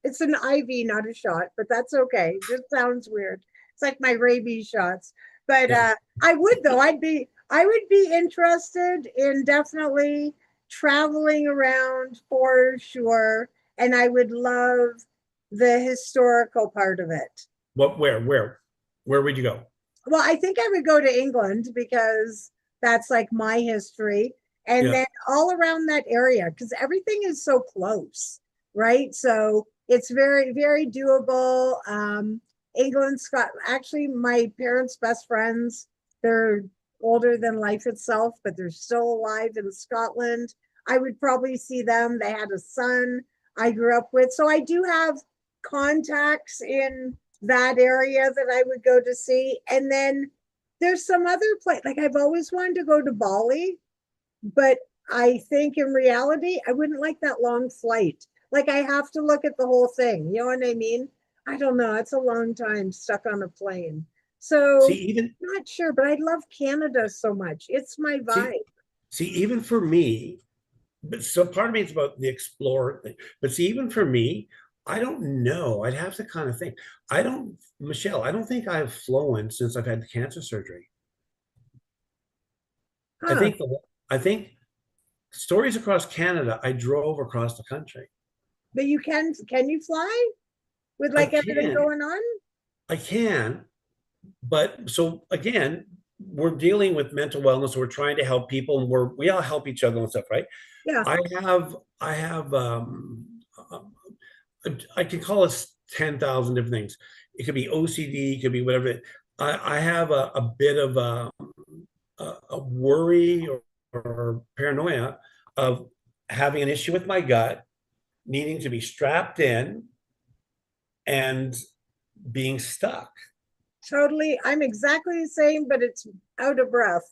it's an IV, not a shot, but that's okay. It just sounds weird. It's like my rabies shots. But Yeah. I would though. I would be interested in definitely traveling around for sure. And I would love the historical part of it. What? Where would you go? Well, I think I would go to England because that's like my history. And Yeah. then all around that area, because everything is so close, right? So it's very, very doable. England, Scott, actually, my parents' best friends, they're older than life itself, but they're still alive in Scotland. I would probably see them. They had a son I grew up with. So I do have contacts in that area that I would go to see. And then there's some other place, like I've always wanted to go to Bali, but I think in reality, I wouldn't like that long flight. Like I have to look at the whole thing. You know what I mean? I don't know. It's a long time stuck on a plane. See, So even not sure, but I love Canada so much. It's my see, vibe. see, even for me, but so part of me is about the explorer thing. But see, even for me, I don't know. I'd have to kind of think. Michelle, I don't think I've flown since I've had cancer surgery. I Huh. think I think stories across Canada, I drove across the country. But can you fly with I like everything can, going on? I can, but so again, we're dealing with mental wellness. We're trying to help people, and we all help each other and stuff, right? Yeah. I have I can call it 10,000 different things. It could be OCD, it could be whatever. I have a bit of a worry or paranoia of having an issue with my gut, needing to be strapped in, and being stuck. Totally. I'm exactly the same, but it's out of breath.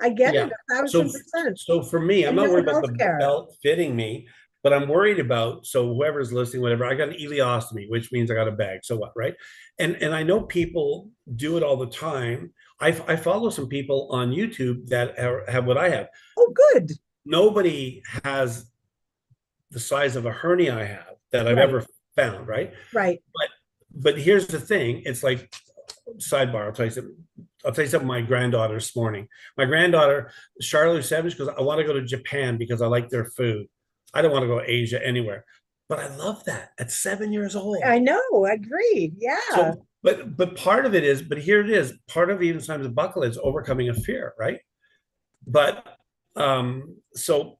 I get Yeah. it 1,000%. So for me, I'm And not no worried about the healthcare. belt fitting me, but I'm worried about, so whoever's listening, whatever, I got an ileostomy, which means I got a bag. So what, right? And I know people do it all the time. I follow some people on YouTube that have what I have. Oh, good. Nobody has the size of a hernia I have that I've Right. ever found, right? Right. But here's the thing, it's like, sidebar, I'll tell you something my granddaughter this morning. My granddaughter, Charlotte, 7, she goes, I want to go to Japan because I like their food. I don't want to go to Asia anywhere. But I love that at 7 years old. I know. Agreed. Yeah. So, but part of it is, but here it is, part of even sometimes the buckle is overcoming a fear, right? But so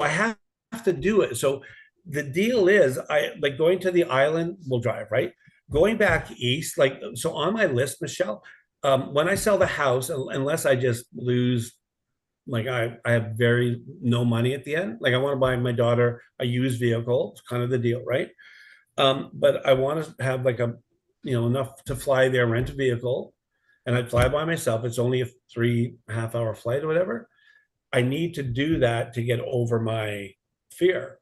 I have to do it. So the deal is, I like going to the island, we'll drive, right? Going back east, like, so on my list, Michelle, when I sell the house, unless I just lose, like I have very no money at the end, like I want to buy my daughter a used vehicle, it's kind of the deal, right? But I want to have like a, enough to fly there, rent a vehicle, and I'd fly by myself. It's only a 3.5 hour flight or whatever. I need to do that to get over my fear.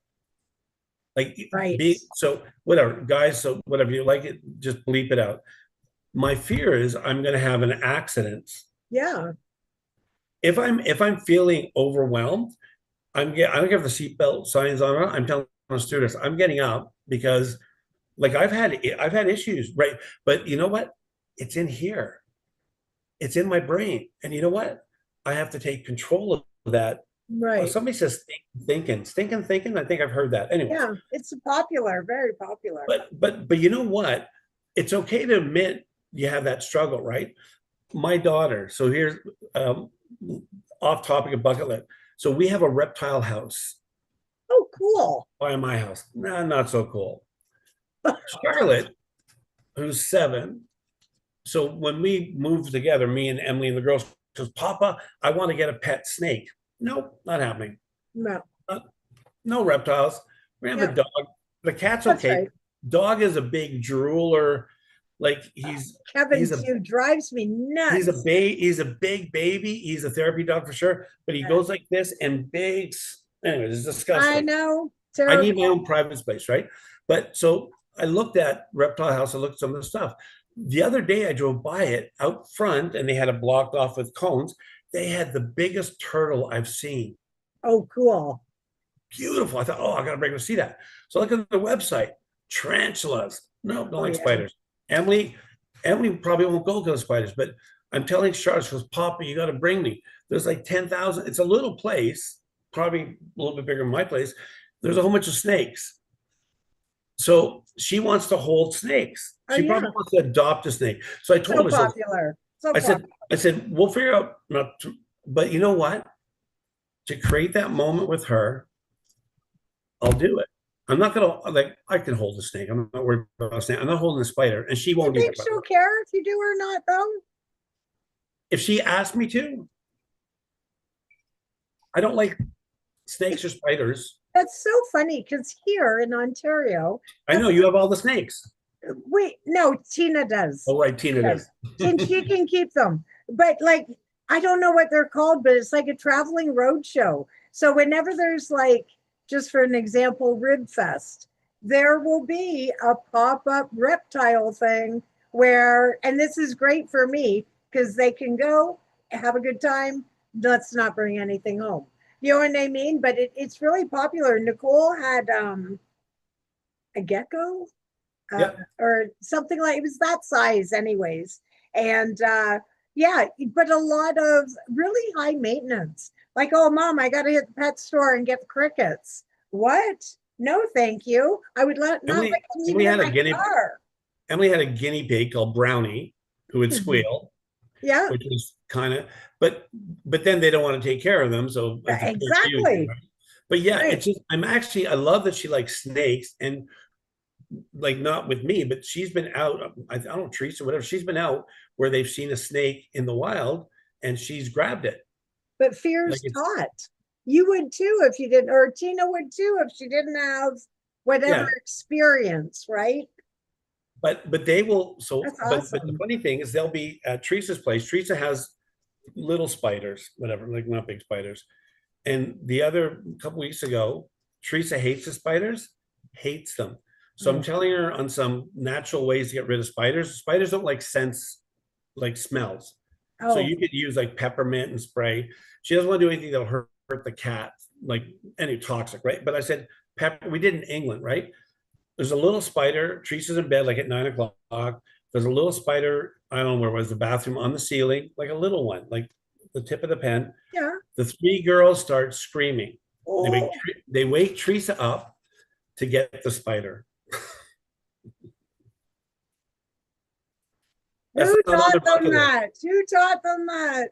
Like, Right. so whatever, guys, so whatever you like it, just bleep it out. My fear is I'm going to have an accident. Yeah. If I'm feeling overwhelmed, I don't care if the seatbelt signs on or not. I'm telling the stewardess I'm getting up because, like, I've had issues, right? But you know what? It's in here. It's in my brain, and you know what? I have to take control of that. Right. Somebody says thinking. I think I've heard that. Anyway, Yeah. It's popular, very popular. but you know what? It's okay to admit you have that struggle, right? My daughter. So here's um, off topic of bucket list. So we have a reptile house Oh, cool. by my house. Nah, not so cool. Charlotte, who's 7. So when we moved together, me and Emily and the girls, goes, Papa, I want to get a pet snake. Nope, not happening. No. No reptiles. We have a Yeah. dog. The cat's That's okay. right. Dog is a big drooler. Like he's Kevin a Q drives me nuts. he's a big baby. He's a therapy dog for sure. But he goes like this and big. Anyways, it's I disgusting. know. I need my Terrible. own private space, right? But so I looked at Reptile House. I looked at some of the stuff. The other day I drove by it out front, and they had it blocked off with cones. They had the biggest turtle I've seen. Oh, cool. Beautiful. I thought, oh, I got to bring to see that. So I look at the website. Tarantulas. No, don't Oh, like yeah. spiders. Emily probably won't go to the spiders, but I'm telling Charlotte, she goes, Papa, you got to bring me. There's like 10,000. It's a little place, probably a little bit bigger than my place. There's a whole bunch of snakes. So she wants to hold snakes. Oh, She yeah. probably wants to adopt a snake. So I told So her, so popular. So I popular. said, we'll figure out, not to, but you know what? To create that moment with her, I'll do it. I'm not gonna, like, I can hold a snake. I'm not worried about a snake. I'm not holding a spider, and she Do you won't either. think she'll care if you do or not, though? If she asked me to, I don't like snakes or spiders. That's so funny because here in Ontario, I know you have all the snakes. wait, no, Tina does. Oh, right, Tina does. And she can keep them. But like, I don't know what they're called, but it's like a traveling road show. So whenever there's like, just for an example, Rib Fest, there will be a pop-up reptile thing where, and this is great for me because they can go have a good time. Let's not bring anything home. You know what I mean? But it's really popular. Nicole had a gecko Yep. or something like it was that size, anyways. And yeah, but a lot of really high maintenance. Like, oh, mom, I got to hit the pet store and get the crickets. What? No, thank you. I would not Emily, let them Emily even had in a my guinea. car. Emily had a guinea pig called Brownie, who would squeal, Yeah, which was kind of, but then they don't want to take care of them, so it's a poor you, exactly. right? But yeah, Right. it's just I love that she likes snakes, and like, not with me, but she's been out. I don't know, Teresa, whatever. She's been out where they've seen a snake in the wild, and she's grabbed it. But Like fear's it's taught. You would too if you didn't, or Tina would too if she didn't have whatever Yeah. experience, right? But they will, so, That's but the awesome. funny thing is they'll be at Teresa's place. Teresa has little spiders, whatever, like not big spiders. And the other couple weeks ago, Teresa hates the spiders, hates them. So I'm Mm. telling her on some natural ways to get rid of spiders. Spiders don't like scents, like smells. So Oh, you could use like peppermint and spray. She doesn't want to do anything that'll hurt the cat, like any toxic, right? But I said, pepper, we did in England, right? There's a little spider. Teresa's in bed like at 9 o'clock. There's a little spider. I don't know where it was, the bathroom on the ceiling, like a little one, like the tip of the pen. yeah. The three girls start screaming. They wake, Oh, they wake Teresa up to get the spider. That's who not on their taught them bucket list. that? Who taught them that?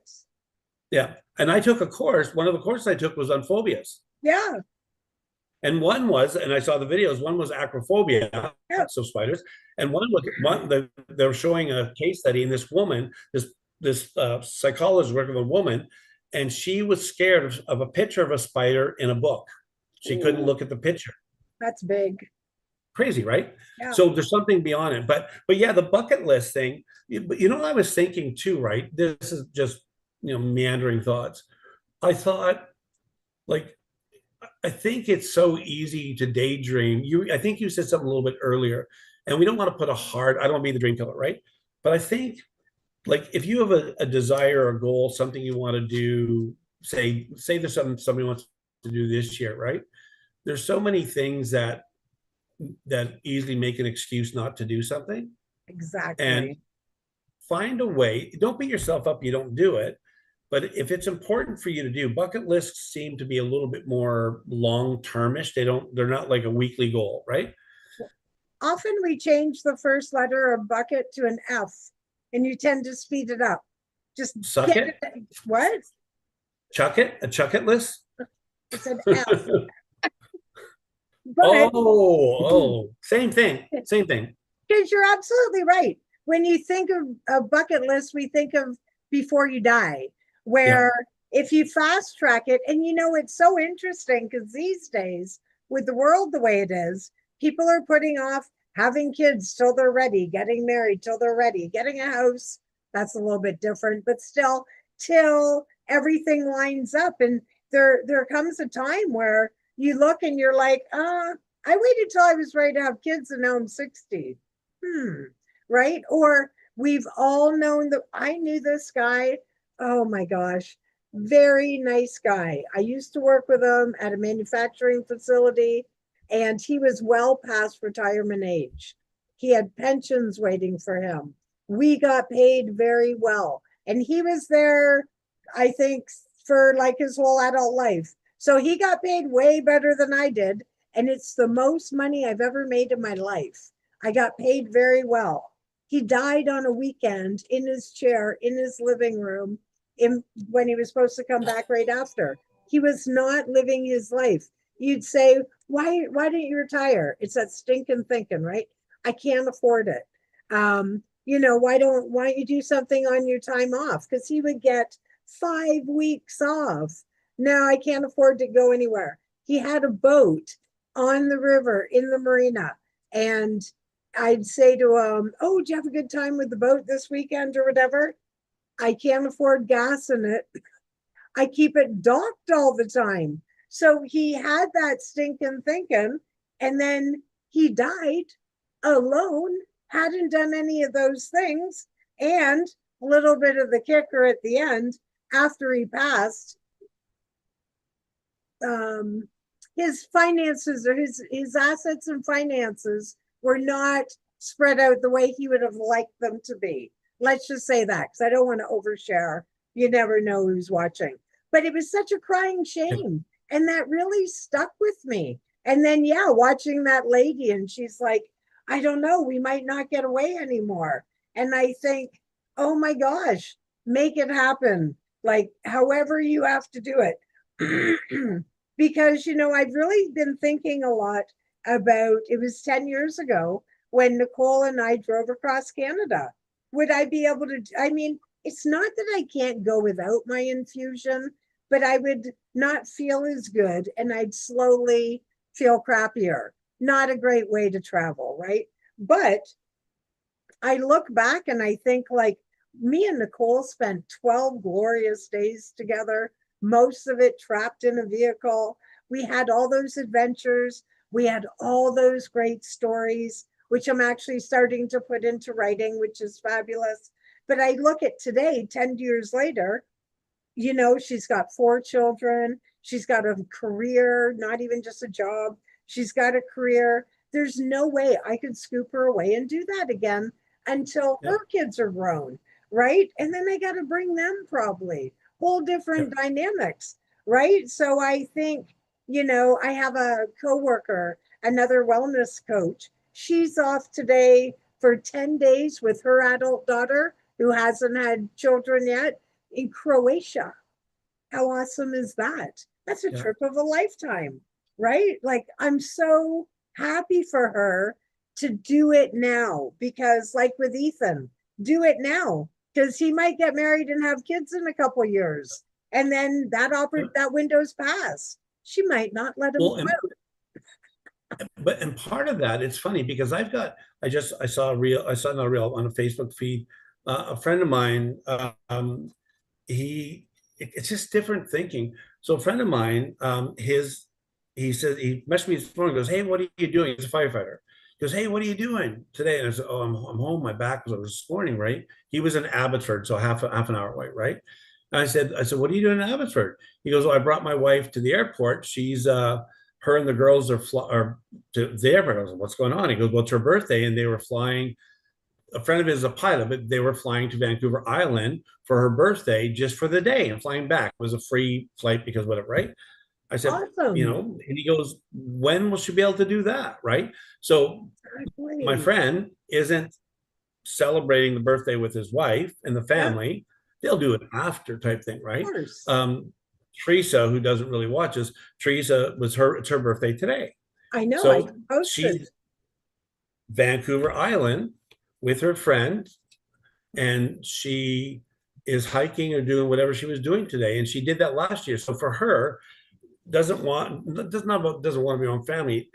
Yeah. And I took a course. One of the courses I took was on phobias. Yeah, And one was, and I saw the videos, one was acrophobia, yeah. so spiders, and one was they were showing a case study, and this woman, this psychologist working with a woman, and she was scared of a picture of a spider in a book. She couldn't Ooh, look at the picture. that's big. Crazy, right? Yeah. So there's something beyond it. But yeah, the bucket list thing, but you know what I was thinking too, right? This is just, meandering thoughts. I thought, like, I think it's so easy to daydream. I think you said something a little bit earlier, and we don't want to put I don't want to be the dream killer, right? But I think, like, if you have a desire or a goal, something you want to do, say there's something somebody wants to do this year, right? There's so many things that easily make an excuse not to do something, and Exactly. find a way. Don't beat yourself up. You don't do it. But if it's important for you to do, bucket lists seem to be a little bit more long-termish. They're not like a weekly goal, right? Often we change the first letter of bucket to an F, and you tend to speed it up. Just Suck get it, it. What? a chuck it list. It's an F. But Same thing, same thing. because you're absolutely right. When you think of a bucket list, we think of before you die, Yeah, where if you fast track it, and it's so interesting because these days, with the world the way it is, people are putting off having kids till they're ready, getting married till they're ready, getting a house. That's a little bit different, but still, till everything lines up. And there comes a time where you look and you're like, I waited till I was ready to have kids and now I'm 60. Right? Or we've all known that I knew this guy. Oh my gosh, very nice guy. I used to work with him at a manufacturing facility, and he was well past retirement age. He had pensions waiting for him. We got paid very well, and he was there, I think, for like his whole adult life. So he got paid way better than I did, and it's the most money I've ever made in my life. I got paid very well. He died on a weekend in his chair in his living room when he was supposed to come back right after. He was not living his life. You'd say, why didn't you retire? It's that stinking thinking, right? I can't afford it. Why don't you do something on your time off? Because he would get 5 weeks off. Now I can't afford to go anywhere. He had a boat on the river in the marina, and I'd say to him, "Oh, did you have a good time with the boat this weekend or whatever?" I can't afford gas in it. I keep it docked all the time. So he had that stinking thinking, and then he died alone, hadn't done any of those things. And a little bit of the kicker at the end, after he passed, um, his finances or his assets and finances were not spread out the way he would have liked them to be. Let's just say that, because I don't want to overshare. You never know who's watching. But it was such a crying shame. And that really stuck with me. And then, yeah, watching that lady, and she's like, I don't know, we might not get away anymore. And I think, oh my gosh, make it happen. Like, however you have to do it. Because, I've really been thinking a lot about it was 10 years ago when Nicole and I drove across Canada. Would I be able to? I mean, it's not that I can't go without my infusion, but I would not feel as good and I'd slowly feel crappier. Not a great way to travel, right? But I look back and I think like me and Nicole spent 12 glorious days together, most of it trapped in a vehicle. We had all those adventures. We had all those great stories, which I'm actually starting to put into writing, which is fabulous. But I look at today, 10 years later, she's got 4 children. She's got a career, not even just a job. She's got a career. There's no way I could scoop her away and do that again until Yep. her kids are grown, right? And then I got to bring them probably whole different Yep. dynamics, right? So I think, I have a coworker, another wellness coach. She's off today for 10 days with her adult daughter who hasn't had children yet in Croatia. How awesome is that? That's a Yeah. trip of a lifetime, right? Like, I'm so happy for her to do it now because, like with Ethan, do it now because he might get married and have kids in a couple years. And then that window's passed. She might not let him Well, go and, part of that, it's funny because I saw not a reel on a Facebook feed. A friend of mine, it's just different thinking. So a friend of mine, he said, he messaged me his phone and goes, "Hey, what are you doing?" He's a firefighter. He goes, "Hey, what are you doing today?" And I said, "Oh, I'm home. My back was this morning, right?" He was in Abbotsford, so half an hour away, right? And I said, "What are you doing in Abbotsford?" He goes, "Well, I brought my wife to the airport. She's her and the girls are to the airport." I was like, "What's going on?" He goes, "Well, it's her birthday, and they were flying." A friend of his is a pilot, but they were flying to Vancouver Island for her birthday just for the day and flying back. It was a free flight because whatever, right? I said, Awesome. and he goes, "When will she be able to do that?" Right. So my Exactly. friend isn't celebrating the birthday with his wife and the Yeah, of family. They'll do it after type thing, right? course. Teresa, who doesn't really watch us, Teresa it's her birthday today. I know. I So posted. she's Vancouver Island with her friend, and she is hiking or doing whatever she was doing today. And she did that last year. So for her, doesn't want to be around family.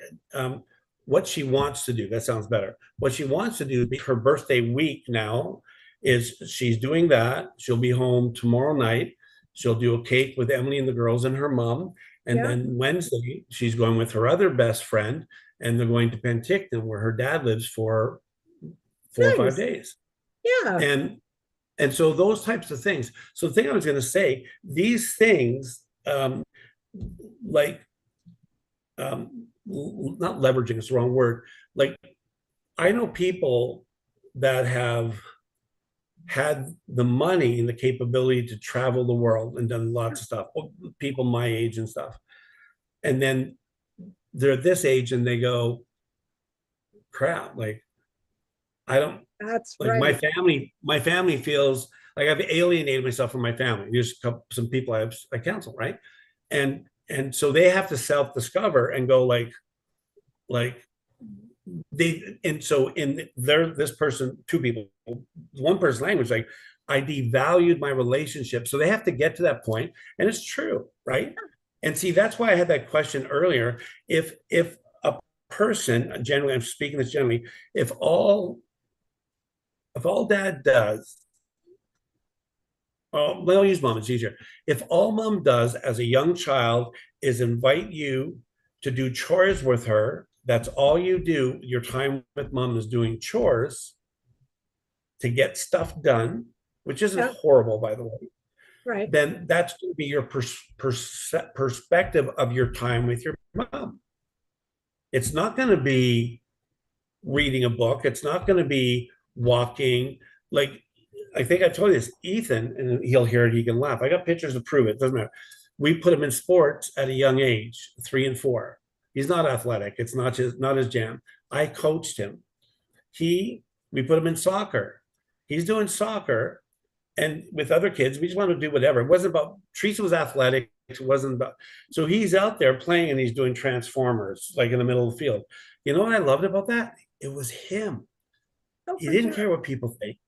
What she wants to do, that sounds better. What she wants to do, her birthday week now, is she's doing that. She'll be home tomorrow night. She'll do a cake with Emily and the girls and her mom. And Yeah. then Wednesday, she's going with her other best friend, and they're going to Penticton, where her dad lives, for 4 or 5 Nice. days. Yeah. And so those types of things. So the thing I was going to say, these things, like not leveraging is the wrong word. Like, I know people that have had the money and the capability to travel the world and done lots of stuff. People my age and stuff, and then they're this age and they go, "Crap! Like, I don't That's like right. My family feels like I've alienated myself from my family. There's some people I counsel, right? And so they have to self-discover and go like so in this person, two people, one person language, like, I devalued my relationship. So they have to get to that point, and it's true, right? And see, that's why I had that question earlier. If a person, generally, I'm speaking this generally, if all dad does, oh, well, I'll use mom, it's easier. If all mom does as a young child is invite you to do chores with her, that's all you do, your time with mom is doing chores to get stuff done, which isn't Yeah. horrible, by the way, Right. then that's going to be your perspective of your time with your mom. It's not going to be reading a book. It's not going to be walking. Like, I think I told you this, Ethan, and he'll hear it, he can laugh. I got pictures to prove it. Doesn't matter. We put him in sports at a young age, 3 and 4. He's not athletic. It's not his jam. I coached him. We put him in soccer. He's doing soccer, and with other kids, we just want to do whatever. It wasn't about Teresa was athletic. It wasn't about, so he's out there playing and he's doing transformers like in the middle of the field. You know what I loved about that? It was him. Oh, He for didn't care sure. what people think.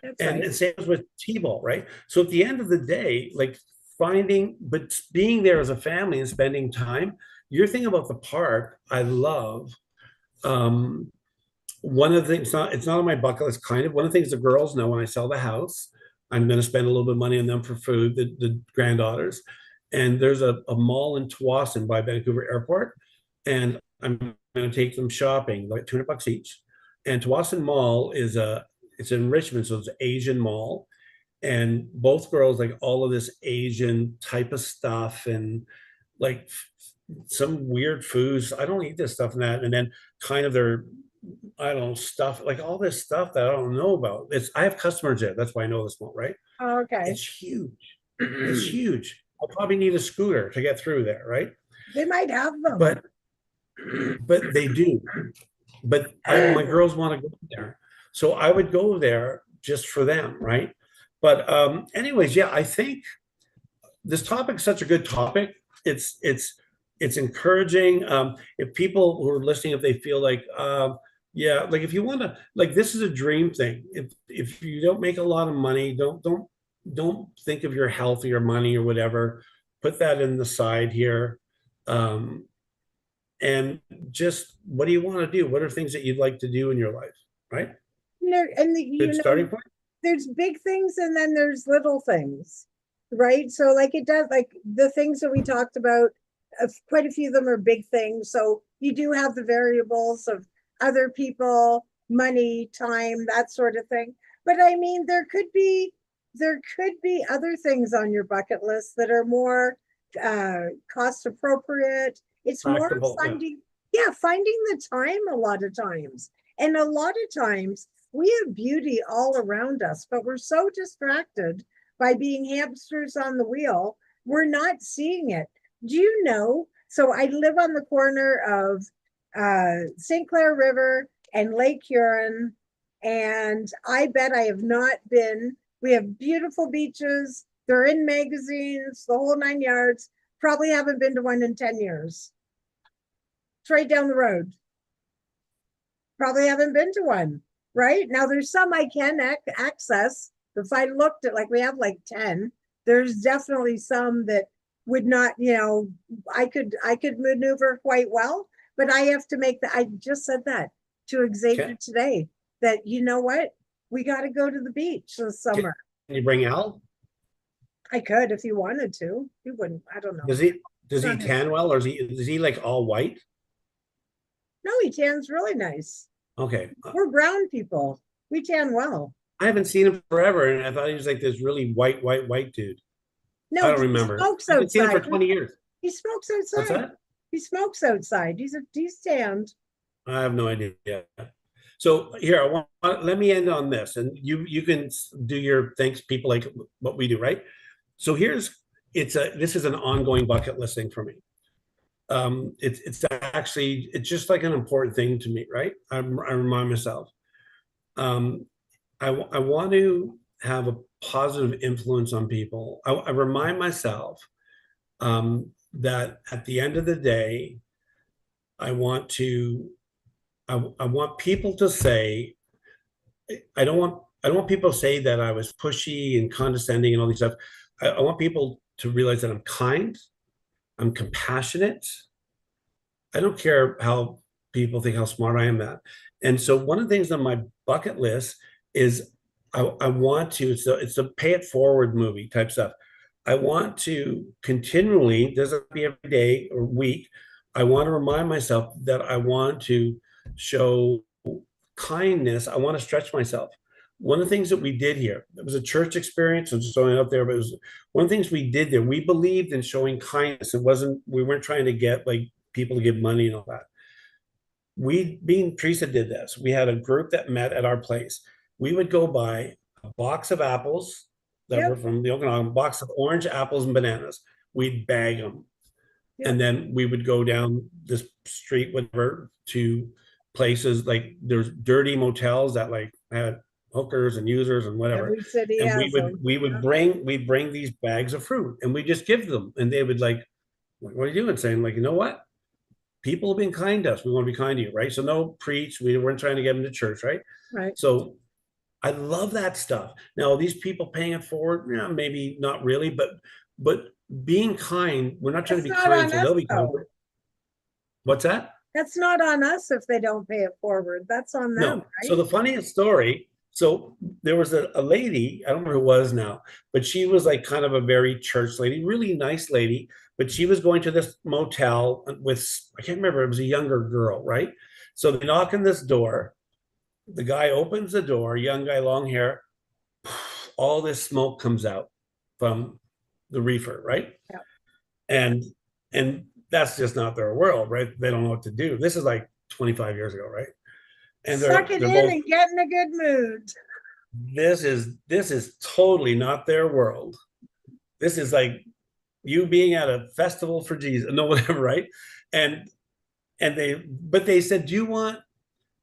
That's And right. same with T-ball, right? So at the end of the day, like, but being there as a family and spending time. You're thinking about the park. I love. Um, One of the things, it's not on my bucket list, kind of. One of the things the girls know, when I sell the house, I'm going to spend a little bit of money on them for food, the granddaughters. And there's a mall in Tsawwassen by Vancouver Airport. And I'm going to take them shopping, like $200 each. And Tsawwassen Mall it's in Richmond, so it's an Asian mall. And both girls like all of this Asian type of stuff, and like some weird foods. I don't eat this stuff and that. And then kind of their, I don't know, stuff, like all this stuff that I don't know about. I have customers there. That's why I know this one, right? Oh, okay. It's huge. It's huge. I'll probably need a scooter to get through there, right? They might have them. But they do. But my girls want to go there. So I would go there just for them, right? But anyways, yeah, I think this topic is such a good topic. It's encouraging. If people who are listening, if they feel like yeah, like if you want to, like, this is a dream thing. If you don't make a lot of money, don't think of your health or your money or whatever. Put that in the side here. And just, what do you want to do? What are things that you'd like to do in your life, right? Good starting point. There's big things and then there's little things, right? So like it does, like the things that we talked about, quite a few of them are big things. So you do have the variables of other people, money, time, that sort of thing. But I mean, there could be other things on your bucket list that are more cost appropriate. It's more finding, finding the time a lot of times. And a lot of times we have beauty all around us, but we're so distracted by being hamsters on the wheel, we're not seeing it. Do you know? So I live on the corner of St. Clair River and Lake Huron, and I bet I have not been. We have beautiful beaches. They're in magazines, the whole 9 yards. Probably haven't been to one in 10 years. It's right down the road. Probably haven't been to one, right? Now there's some I can access. If I looked at, like, we have like 10, there's definitely some that would not, I could maneuver quite well, but I have to make I just said that to Xavier today, that, you know what? We got to go to the beach this summer. Can you bring Al? I could if you wanted to. He wouldn't. I don't know. Does he tan well, or is he like all white? No, he tans really nice. Okay. We're brown people. We tan well. I haven't seen him forever, and I thought he was like this really white dude. No, I don't remember. He smokes I've outside. seen him for 20 years. He smokes outside. What's that? He smokes outside. He's tanned. I have no idea. So here, let me end on this, and you can do your thanks people like what we do, right? So this is an ongoing bucket list thing for me. It's just like an important thing to me, right? I remind myself. I want to have a positive influence on people. I remind myself that at the end of the day, I want people to say, I don't want people to say that I was pushy and condescending and all these stuff. I want people to realize that I'm kind, I'm compassionate. I don't care how people think how smart I am at. And so one of the things on my bucket list is I want to, it's a pay it forward movie type stuff. I want to continually, doesn't be every day or week, I want to remind myself that I want to show kindness. I want to stretch myself. One of the things that we did here, it was a church experience. I'm just throwing it out there, but it was one of the things we did there. We believed in showing kindness. We weren't trying to get like people to give money and all that. Teresa did this. We had a group that met at our place. We would go buy a box of apples that were from the Okanagan, box of orange apples and bananas. We'd bag them. Yep. And then we would go down this street, whatever, to places like there's dirty motels that like had hookers and users and whatever. Every city and has we'd bring these bags of fruit and we just give them, and they would like, what are you doing? Saying like, you know what? People have been kind to us. We want to be kind to you, right? So no preach. We weren't trying to get them to church, right? Right. So I love that stuff. Now, these people paying it forward, maybe not really, but but being kind, we're not trying It's to be not kind on so us they'll be kind. though. What's that? That's not on us if they don't pay it forward. That's on them, No. So right? the funniest story, so there was a lady, I don't remember who it was now, but she was like kind of a very church lady, really nice lady, but she was going to this motel with, I can't remember, it was a younger girl, right? So they knock on this door. The guy opens the door, young guy, long hair, all this smoke comes out from the reefer, right? Yeah. And and that's just not their world, right? They don't know what to do. This is like 25 years ago, right? And Suck it they're in both, and get in a good mood. this is totally not their world. This is like you being at a festival for Jesus, no, whatever, right? And but they said, do you want,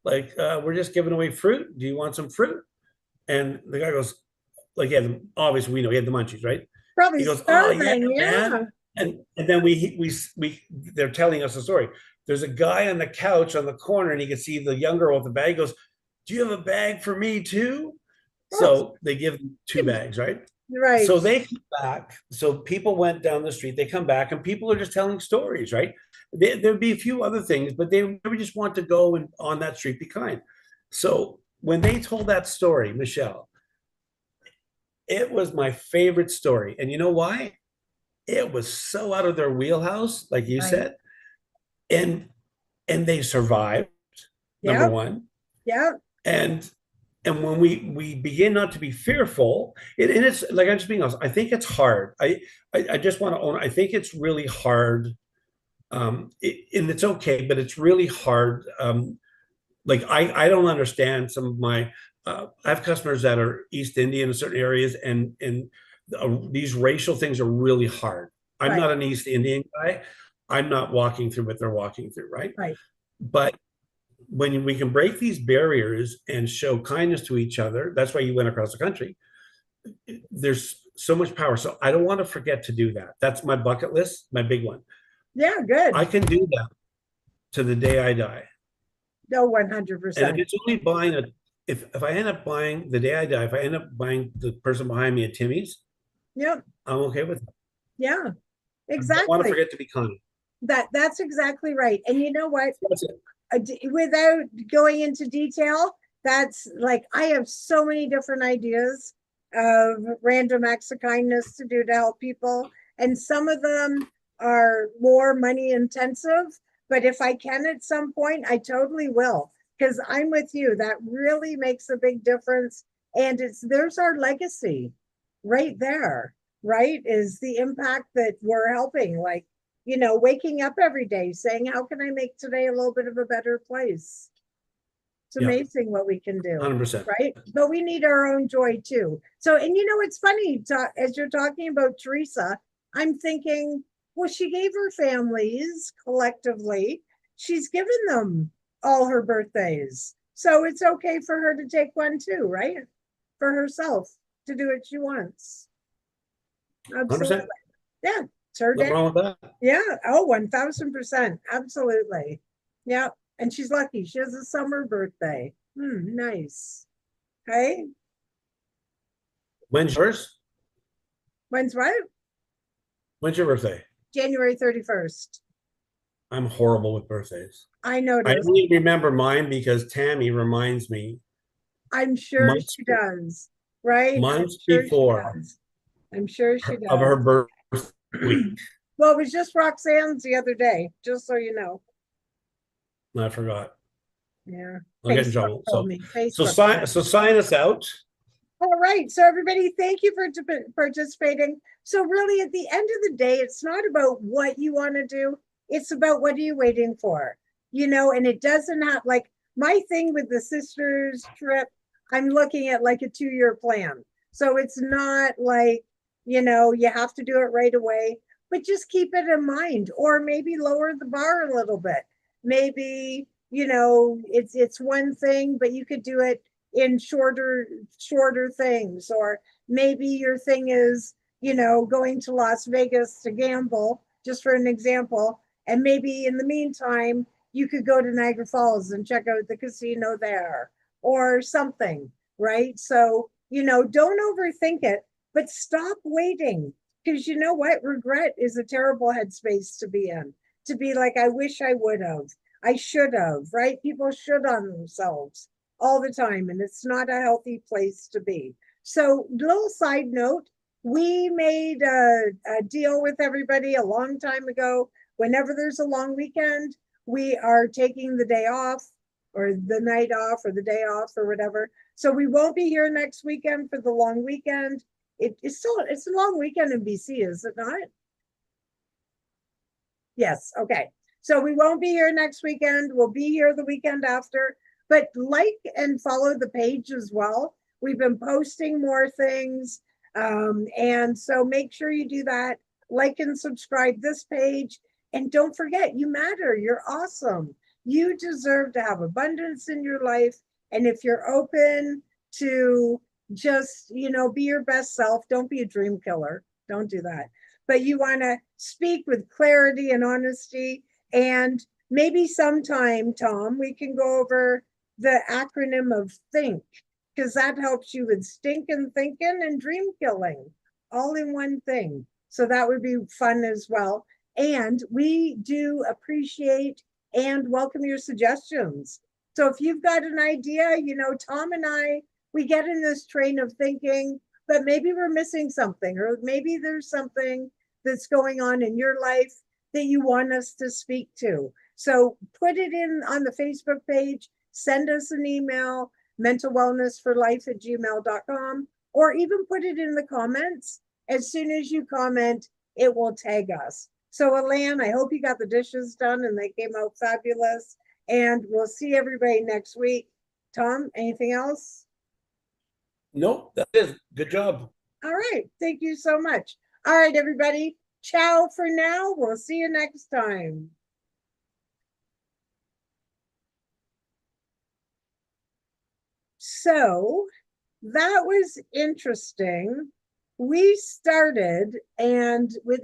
like, we're just giving away fruit. Do you want some fruit? And the guy goes, like, yeah, obviously we know he had the munchies, right? Probably He goes, oh yeah, starving, man. yeah. And then they're telling us a story. There's a guy on the couch on the corner, and he can see the young girl with the bag. He goes, do you have a bag for me too? Oh, So they give them 2 bags, right? right. So they come back. So people went down the street. They come back, and people are just telling stories, right? There'd be a few other things, but they never just want to go and on that street be kind. So when they told that story, Michelle, it was my favorite story. And you know why? It was so out of their wheelhouse, like you Right. said, and they survived, number Yeah. one. Yeah. And when we begin not to be fearful, and it's like, I'm just being honest, I think it's hard. I just want to own, I think it's really hard. And it's okay, but it's really hard. Like I don't understand some of my I have customers that are East Indian in certain areas, and these racial things are really hard. I'm Right. not an East Indian guy. I'm not walking through what they're walking through, right? Right. But when we can break these barriers and show kindness to each other, that's why you went across the country. There's so much power. So I don't want to forget to do that. That's my bucket list, my big one. Yeah, good. I can do that to the day I die. No, And if 100%. it's only buying a, if I end up buying the day I die, if I end up buying the person behind me at Timmy's, Yep. I'm okay with it. Yeah, I don't want to exactly. forget to be kind. That's exactly right. And you know what? That's it. Without going into detail, that's like I have so many different ideas of random acts of kindness to do to help people, and some of them are more money intensive. But if I can at some point, I totally will, because I'm with you. That really makes a big difference, and there's our legacy right there. Right, is the impact that we're helping, like, waking up every day saying, how can I make today a little bit of a better place? It's Yeah, amazing what we can do, 100%. right? But we need our own joy too. So, and it's funny, as you're talking about Teresa, I'm thinking, well, she gave her families collectively, she's given them all her birthdays. So it's okay for her to take one too, right? For herself to do what she wants. Absolutely. 100%. Yeah. It's her Nothing day. wrong with that. Yeah. Oh, 1000%. Absolutely. Yeah. And she's lucky. She has a summer birthday. Nice. Okay. When's yours? When's what? When's your birthday? January 31st. I'm horrible with birthdays. I I noticed. only remember mine because Tammy reminds me I'm sure months she does. Right? I'm months sure she before does. I'm sure she of her does. birth week. Well, it was just Roxanne's the other day, just so you know. I forgot. Yeah. I'll get in Facebook trouble. told So me. so Facebook. sign us out. All right. So, everybody, thank you for participating. So, really, at the end of the day, it's not about what you want to do, it's about what are you waiting for, and it doesn't have, like, my thing with the sisters trip, I'm looking at like a 2-year plan. So, it's not like, you have to do it right away, but just keep it in mind, or maybe lower the bar a little bit. Maybe, it's one thing, but you could do it in shorter things, or maybe your thing is going to Las Vegas to gamble, just for an example, and maybe in the meantime you could go to Niagara Falls and check out the casino there or something, right? So don't overthink it, but stop waiting Because you know what? Regret is a terrible headspace to be in. To be like, I wish I would have. I should have, right? People should on themselves all the time, and it's not a healthy place to be. So, little side note, we made a deal with everybody a long time ago. Whenever there's a long weekend, we are taking the day off or the night off or the day off or whatever. So we won't be here next weekend for the long weekend. It's a long weekend in BC, is it not? Yes, okay. So we won't be here next weekend. We'll be here the weekend after. But like and follow the page as well. We've been posting more things. And so make sure you do that. Like and subscribe this page. And don't forget, you matter. You're awesome. You deserve to have abundance in your life. And if you're open to just, be your best self, don't be a dream killer. Don't do that. But you want to speak with clarity and honesty. And maybe sometime, Tom, we can go over the acronym of THINK, because that helps you with stinking thinking and dream killing all in one thing. So that would be fun as well. And we do appreciate and welcome your suggestions. So if you've got an idea, Tom and I, we get in this train of thinking, but maybe we're missing something, or maybe there's something that's going on in your life that you want us to speak to. So put it in on the Facebook page, send us an email, mentalwellnessforlife@gmail.com, or even put it in the comments. As soon as you comment, it will tag us. So Elaine, I hope you got the dishes done and they came out fabulous. And we'll see everybody next week. Tom, anything else? Nope, that is good job. All right. Thank you so much. All right, everybody. Ciao for now. We'll see you next time. So that was interesting. We started, and within